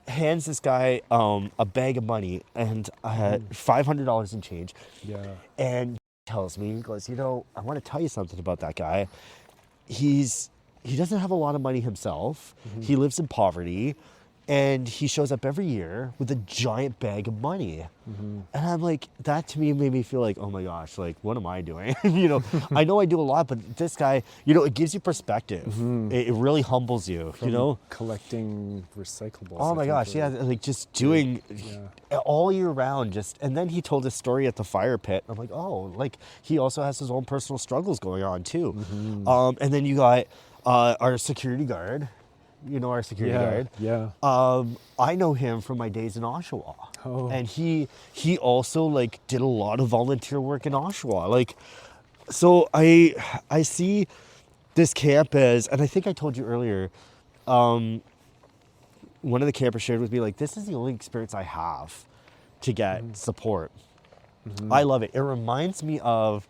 hands this guy a bag of money and $500 in change. Yeah. And he tells me, he goes, I want to tell you something about that guy. He's he doesn't have a lot of money himself. He lives in poverty, and he shows up every year with a giant bag of money. And I'm like, that to me made me feel like, oh my gosh, like, what am I doing? I know I do a lot, but this guy, it gives you perspective. It really humbles you, Collecting recyclables. Oh my gosh, yeah, like just doing all year round. And then he told a story at the fire pit. I'm like, oh, like he also has his own personal struggles going on too. And then you got our security guard. Our security guard. Yeah. I know him from my days in Oshawa. Oh. And he also like did a lot of volunteer work in Oshawa. Like, so I see this camp as, and I think I told you earlier, one of the campers shared with me, like, this is the only experience I have to get support. I love it. It reminds me of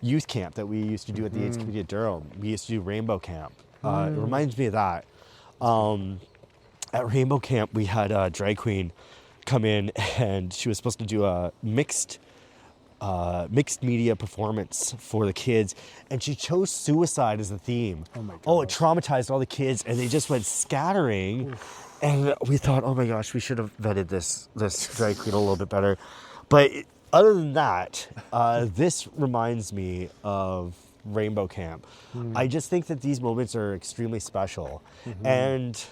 youth camp that we used to do at the AIDS Community at Durham. We used to do Rainbow Camp. It reminds me of that. At Rainbow Camp, we had a drag queen come in, and she was supposed to do a mixed media performance for the kids, and she chose suicide as the theme. Oh my god! Oh, it traumatized all the kids, and they just went scattering. And we thought, oh my gosh, we should have vetted this drag queen a little bit better. But other than that, this reminds me of Rainbow Camp. I just think that these moments are extremely special. And,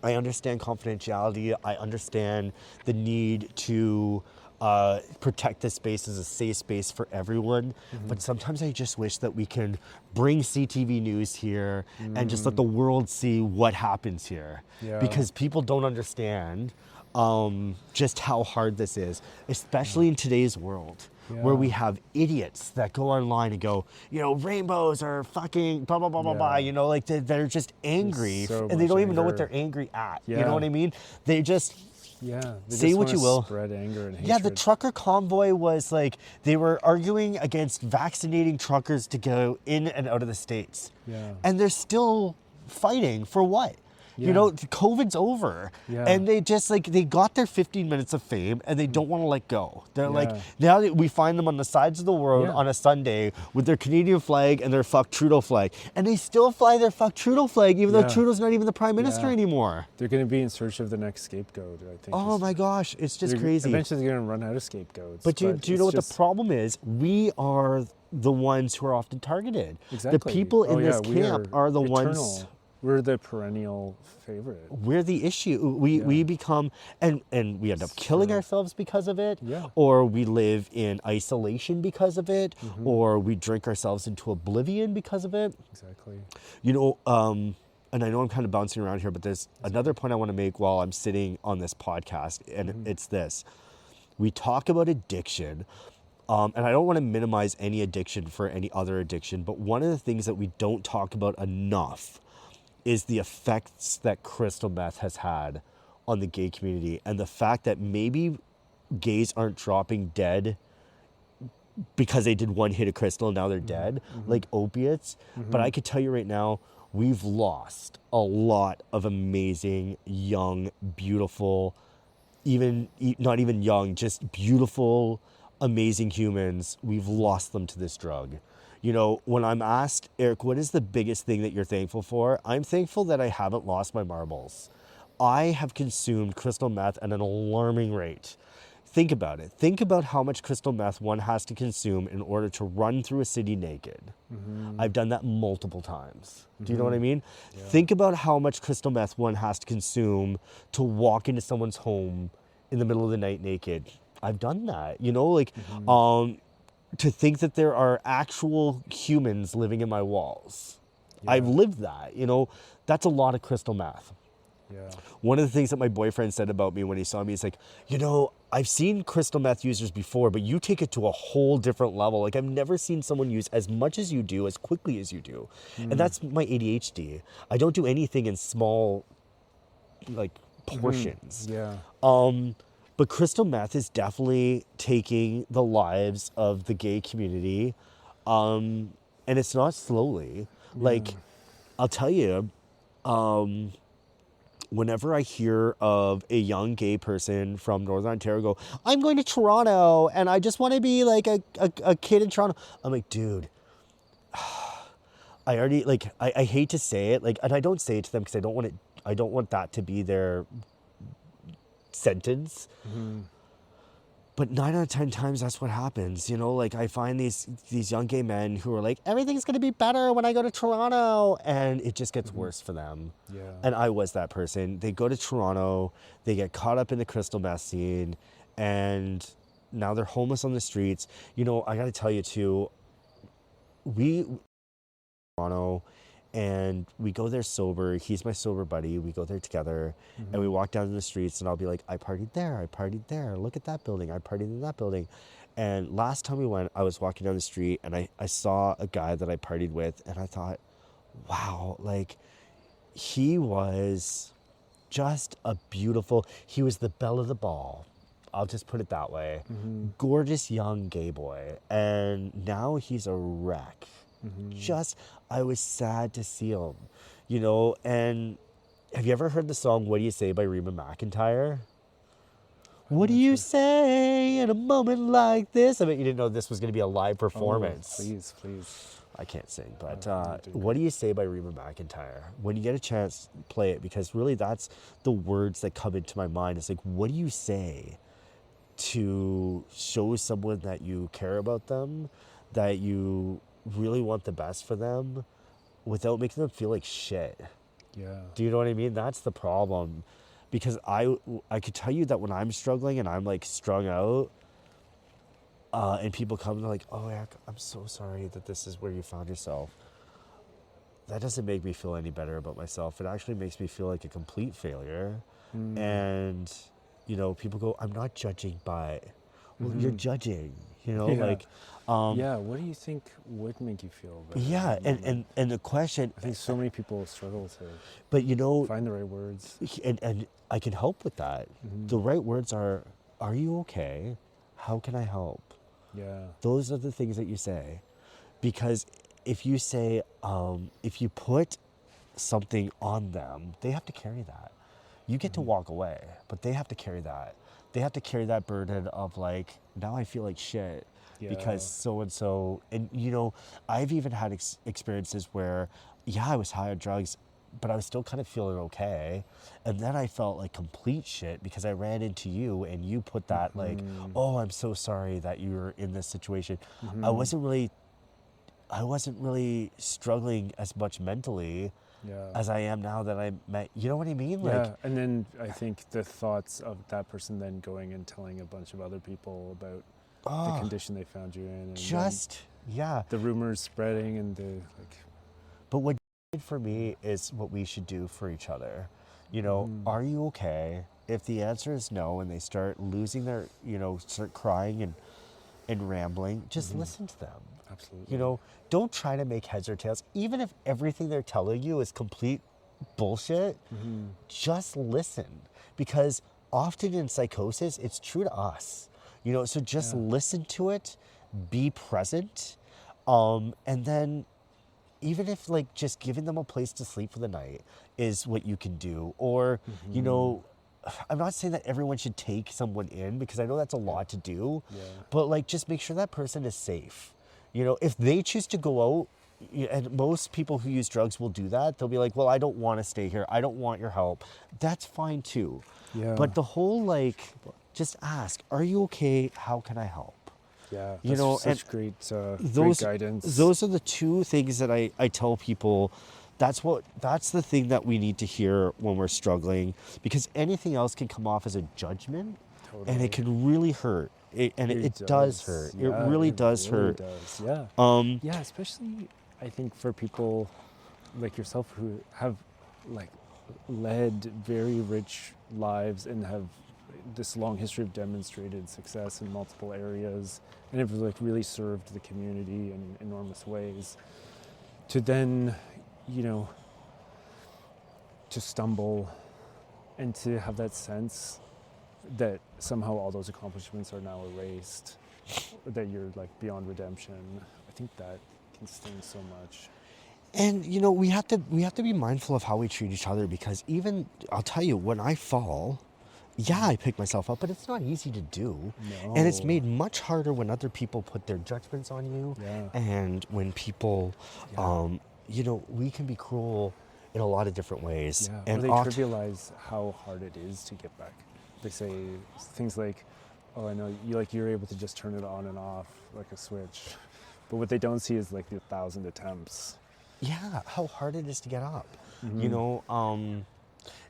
I understand confidentiality. I understand the need to protect this space as a safe space for everyone. But sometimes I just wish that we can bring CTV News here and just let the world see what happens here. Yeah. Because people don't understand just how hard this is, especially in today's world. Where we have idiots that go online and go, rainbows are fucking blah, blah, blah, blah, blah, like they're just angry so and they don't much even know what anger. they're angry at. You Yeah. know what I mean? They just they say just what you wanna will. Spread anger and hatred. Yeah, the trucker convoy was like, they were arguing against vaccinating truckers to go in and out of the States. Yeah. And they're still fighting for what? Yeah. COVID's over. Yeah. And they just they got their 15 minutes of fame and they don't want to let go. They're like, Yeah. now that we find them on the sides of the road on a Sunday with their Canadian flag and their fuck Trudeau flag. And they still fly their fuck Trudeau flag even though Trudeau's not even the prime minister anymore. They're going to be in search of the next scapegoat, I think. Oh my gosh, it's just crazy. Eventually they're going to run out of scapegoats. But do you know what the problem is? We are the ones who are often targeted. Exactly. The people in this we camp are the eternal. ones. We're the perennial favorite. We're the issue. We become, and we end up killing ourselves because of it, Yeah. or we live in isolation because of it, or we drink ourselves into oblivion because of it. Exactly. And I know I'm kind of bouncing around here, but there's another point I want to make while I'm sitting on this podcast, and it's this. We talk about addiction, and I don't want to minimize any addiction for any other addiction, but one of the things that we don't talk about enough is the effects that crystal meth has had on the gay community, and the fact that maybe gays aren't dropping dead because they did one hit of crystal and now they're dead, like opiates. But I could tell you right now, we've lost a lot of amazing, young, beautiful, not even young, just beautiful, amazing humans. We've lost them to this drug. When I'm asked, Eric, what is the biggest thing that you're thankful for? I'm thankful that I haven't lost my marbles. I have consumed crystal meth at an alarming rate. Think about it. Think about how much crystal meth one has to consume in order to run through a city naked. I've done that multiple times. Do you know what I mean? Yeah. Think about how much crystal meth one has to consume to walk into someone's home in the middle of the night naked. I've done that. To think that there are actual humans living in my walls. Yeah. I've lived that, that's a lot of crystal meth. Yeah. One of the things that my boyfriend said about me when he saw me is like, I've seen crystal meth users before, but you take it to a whole different level. Like, I've never seen someone use as much as you do, as quickly as you do. And that's my ADHD. I don't do anything in small, portions. Yeah. But crystal meth is definitely taking the lives of the gay community. And it's not slowly. I'll tell you, whenever I hear of a young gay person from Northern Ontario go, I'm going to Toronto and I just want to be like a kid in Toronto. I'm like, dude, I already like I hate to say it, like, and I don't say it to them because I don't want that to be their sentence. But 9 out of 10 times that's what happens, you know. Like I find these young gay men who are like, everything's gonna be better when I go to Toronto, and it just gets worse for them. Yeah. And I was that person. They go to Toronto, they get caught up in the crystal meth scene, and now they're homeless on the streets. You know, I gotta tell you too, we Toronto, and we go there sober. He's my sober buddy. We go there together, and we walk down the streets, and I'll be like, I partied there. Look at that building. I partied in that building. And last time we went, I was walking down the street, and I saw a guy that I partied with, and I thought, wow, like, he was just he was the belle of the ball. I'll just put it that way. Gorgeous young gay boy. And now he's a wreck. I was sad to see him, you know. And have you ever heard the song What Do You Say by Reba McEntire? What do you say in a moment like this? I bet you didn't know this was going to be a live performance. Oh, please. I can't sing, but What Do You Say by Reba McEntire? When you get a chance, play it, because really that's the words that come into my mind. It's like, what do you say to show someone that you care about them, that you really want the best for them, without making them feel like shit? Yeah. Do you know what I mean? That's the problem. Because I could tell you that when I'm struggling and I'm like strung out, and people come and they're like, oh, I'm so sorry that this is where you found yourself. That doesn't make me feel any better about myself. It actually makes me feel like a complete failure. And, you know, people go, I'm not judging by, well, you're judging, you know, like, what do you think would make you feel better? Yeah, and the question, I think so many people struggle to, but you know, find the right words. And I can help with that. The right words are you okay? How can I help? Yeah. Those are the things that you say. Because if you say, if you put something on them, they have to carry that. You get to walk away, but they have to carry that. They have to carry that burden of like, now I feel like shit because so-and-so. And, you know, I've even had experiences where, I was high on drugs, but I was still kind of feeling okay. And then I felt like complete shit because I ran into you and you put that like, oh, I'm so sorry that you're in this situation. I wasn't really struggling as much mentally as I am now that I met, you know what I mean? Like, and then I think the thoughts of that person then going and telling a bunch of other people about the condition they found you in. And the rumors spreading and the like. But what did for me is what we should do for each other. You know, are you okay? If the answer is no and they start losing their, you know, start crying and rambling, just listen to them. Absolutely. You know, don't try to make heads or tails. Even if everything they're telling you is complete bullshit, just listen. Because often in psychosis, it's true to us. You know, so just listen to it, be present, and then even if like just giving them a place to sleep for the night is what you can do. Or, you know, I'm not saying that everyone should take someone in because I know that's a lot to do, but like just make sure that person is safe. You know, if they choose to go out, and most people who use drugs will do that, they'll be like, well, I don't want to stay here. I don't want your help. That's fine too. Yeah. But the whole like, just ask, are you okay? How can I help? Yeah, you know, such great guidance. Those are the two things that I tell people. That's the thing that we need to hear when we're struggling, because anything else can come off as a judgment, and it can really hurt. It does hurt. Yeah, it really does hurt. Does. Yeah. Yeah, especially I think for people like yourself who have like led very rich lives and have this long history of demonstrated success in multiple areas and have like really served the community in enormous ways, to then, you know, to stumble and to have that sense that somehow all those accomplishments are now erased, that you're like beyond redemption. I think that can sting so much. And you know, we have to be mindful of how we treat each other, because even, I'll tell you, when I fall, I pick myself up, but it's not easy to do. No. And it's made much harder when other people put their judgments on you, and when people we can be cruel in a lot of different ways. Yeah, and or they oft- trivialize how hard it is to get back. They say things like, "Oh, I know you're able to just turn it on and off like a switch," but what they don't see is like the 1,000 attempts. Yeah, how hard it is to get up. Mm-hmm.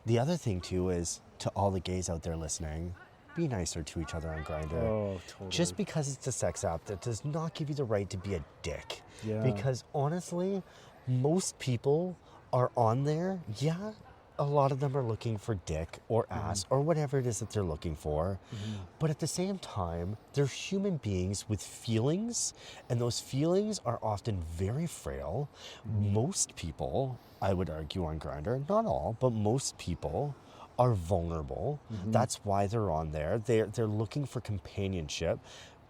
The other thing too is, to all the gays out there listening, be nicer to each other on Grindr. Oh, totally. Just because it's a sex app, that does not give you the right to be a dick. Yeah. Because honestly, most people are on there. Yeah, a lot of them are looking for dick or ass or whatever it is that they're looking for. But at the same time, they're human beings with feelings, and those feelings are often very frail. Most people, I would argue on Grindr, not all, but most people are vulnerable. That's why they're on there. They're looking for companionship.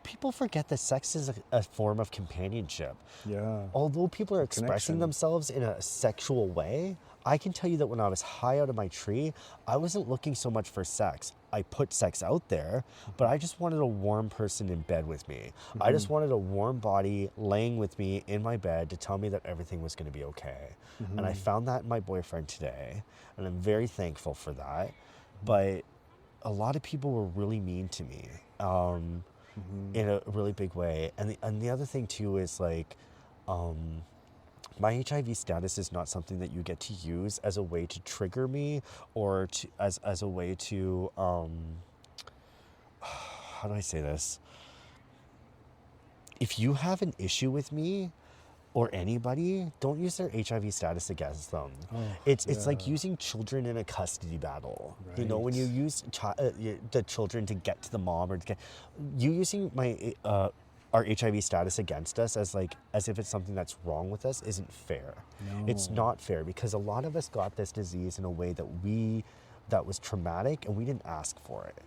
People forget that sex is a form of companionship. Yeah. Although people are expressing Connection. themselves in a sexual way, I can tell you that when I was high out of my tree, I wasn't looking so much for sex. I put sex out there, but I just wanted a warm person in bed with me. I just wanted a warm body laying with me in my bed to tell me that everything was going to be okay. And I found that in my boyfriend today, and I'm very thankful for that. But a lot of people were really mean to me. In a really big way. And the other thing too is like, my HIV status is not something that you get to use as a way to trigger me, or to, as a way to, how do I say this? If you have an issue with me or anybody, don't use their HIV status against them. It's like using children in a custody battle. When Right. you use the children to get to the mom, or to get you using my our HIV status against us as if it's something that's wrong with us isn't fair. No. It's not fair, because a lot of us got this disease in a way that was traumatic, and we didn't ask for it.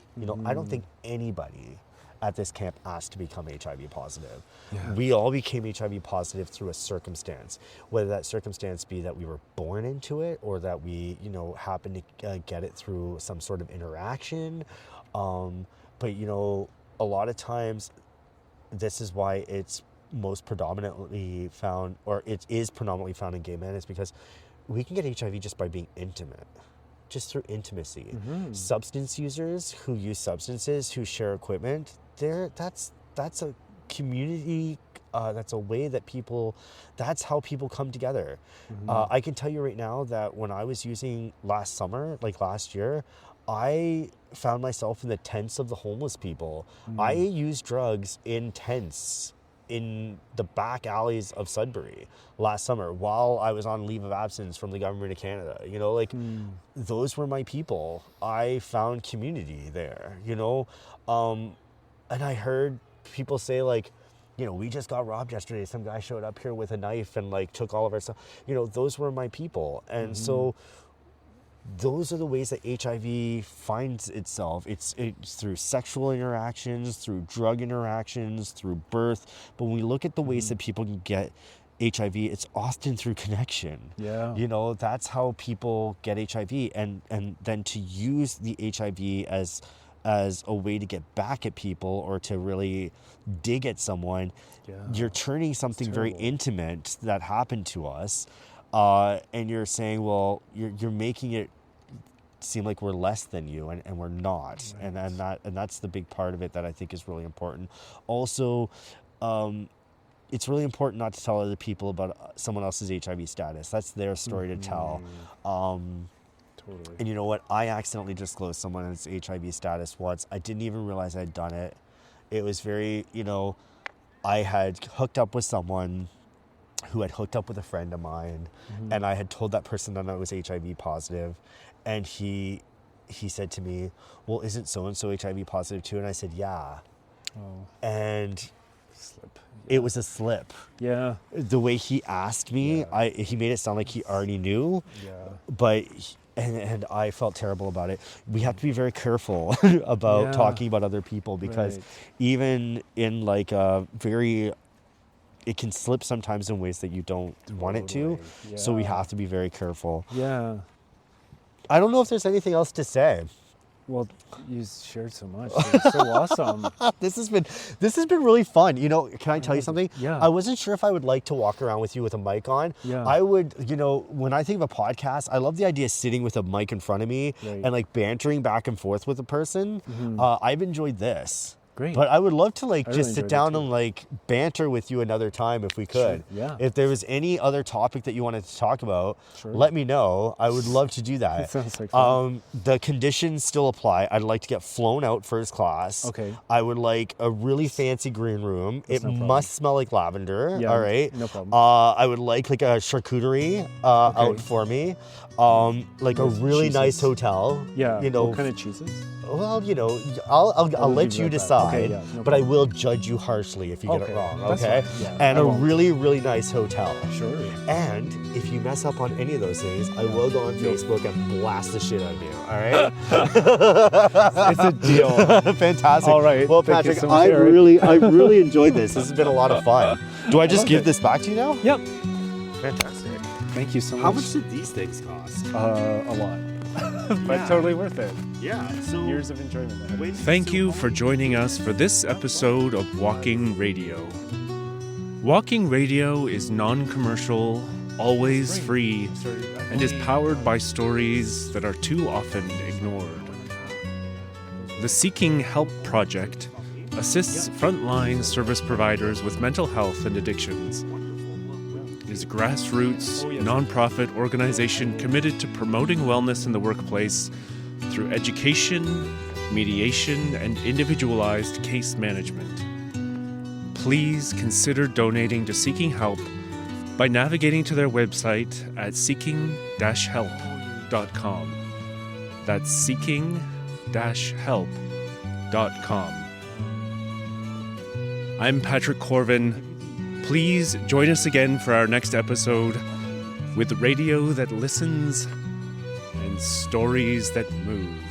I don't think anybody at this camp asked to become HIV positive. Yeah. We all became HIV positive through a circumstance, whether that circumstance be that we were born into it, or that we, happened to get it through some sort of interaction. But a lot of times, this is why it's most predominantly found, or it is predominantly found in gay men, is because we can get HIV just by being intimate. Just through intimacy. Substance users who use substances, who share equipment, that's a community, that's a way that that's how people come together. I can tell you right now that when I was using last summer, like last year, I found myself in the tents of the homeless people. I used drugs in tents in the back alleys of Sudbury last summer while I was on leave of absence from the government of Canada. Those were my people. I found community there, and I heard people say we just got robbed yesterday. Some guy showed up here with a knife and took all of our stuff. Those were my people. And so those are the ways that HIV finds itself. It's through sexual interactions, through drug interactions, through birth. But when we look at the ways that people can get HIV, it's often through connection. Yeah. That's how people get HIV. And then to use the HIV as a way to get back at people, or to really dig at someone, you're turning something very intimate that happened to us, and you're saying, well, you're making it seem like we're less than you, and we're not. Right. And that's the big part of it that I think is really important. Also, it's really important not to tell other people about someone else's HIV status. That's their story to tell. Totally. And you know what? I accidentally disclosed someone's HIV status once. I didn't even realize I'd done it. It was very, I had hooked up with someone who had hooked up with a friend of mine, and I had told that person that I was HIV positive, and he said to me, well, isn't so-and-so HIV positive too? And I said, yeah. Oh. And Slip. it was a slip. Yeah. The way he asked me, he made it sound like he already knew, but... And I felt terrible about it. We have to be very careful about talking about other people, because even in it can slip sometimes in ways that you don't want it to. Yeah. So we have to be very careful. Yeah. I don't know if there's anything else to say. Well, you shared so much. It's so awesome. This has been really fun. You know, can I tell you something? Yeah. I wasn't sure if I would like to walk around with you with a mic on. Yeah. I would, you know, when I think of a podcast, I love the idea of sitting with a mic in front of me Right. and like bantering back and forth with a person. I've enjoyed this. Great. But I would love to like I just really sit enjoyed it down too. and like banter with you another time if we could. yeah. If there was any other topic that you wanted to talk about, Sure. let me know. I would love to do that. That sounds like fun. The conditions still apply. I'd like to get flown out first class. Okay. I would like a really fancy green room. That's It no problem. must smell like lavender. Yeah, all right. no problem. I would like a charcuterie out for me. Like a really nice cheeses. hotel. Yeah. You know. What kind of cheeses? Well, you know, I'll leave let you you at that. decide. Okay, yeah, no but I problem. will judge you harshly if you get it Okay, wrong. that's Okay. fine, yeah, And I a won't. really, really nice hotel. Sure. And if you mess up on any of those things, I will go on Facebook and blast the shit out of you. All right? It's a deal. Fantastic. All right. Well, Thank you Patrick, so much, Eric. I really enjoyed this. This has been a lot of fun. Do I just love give it. this back to you now? Yep. Fantastic. Thank you so much. How much did these things cost? A lot. But Yeah. totally worth it. Yeah. So Years of enjoyment there. Thank you for joining us for this episode of Walking Radio. Walking Radio is non-commercial, always free, and is powered by stories that are too often ignored. The Seeking Help Project assists frontline service providers with mental health and addictions. It is a grassroots, nonprofit organization committed to promoting wellness in the workplace through education, mediation, and individualized case management. Please consider donating to Seeking Help by navigating to their website at seeking-help.com. That's seeking-help.com. I'm Patrick Corvin. Please join us again for our next episode with radio that listens and stories that move.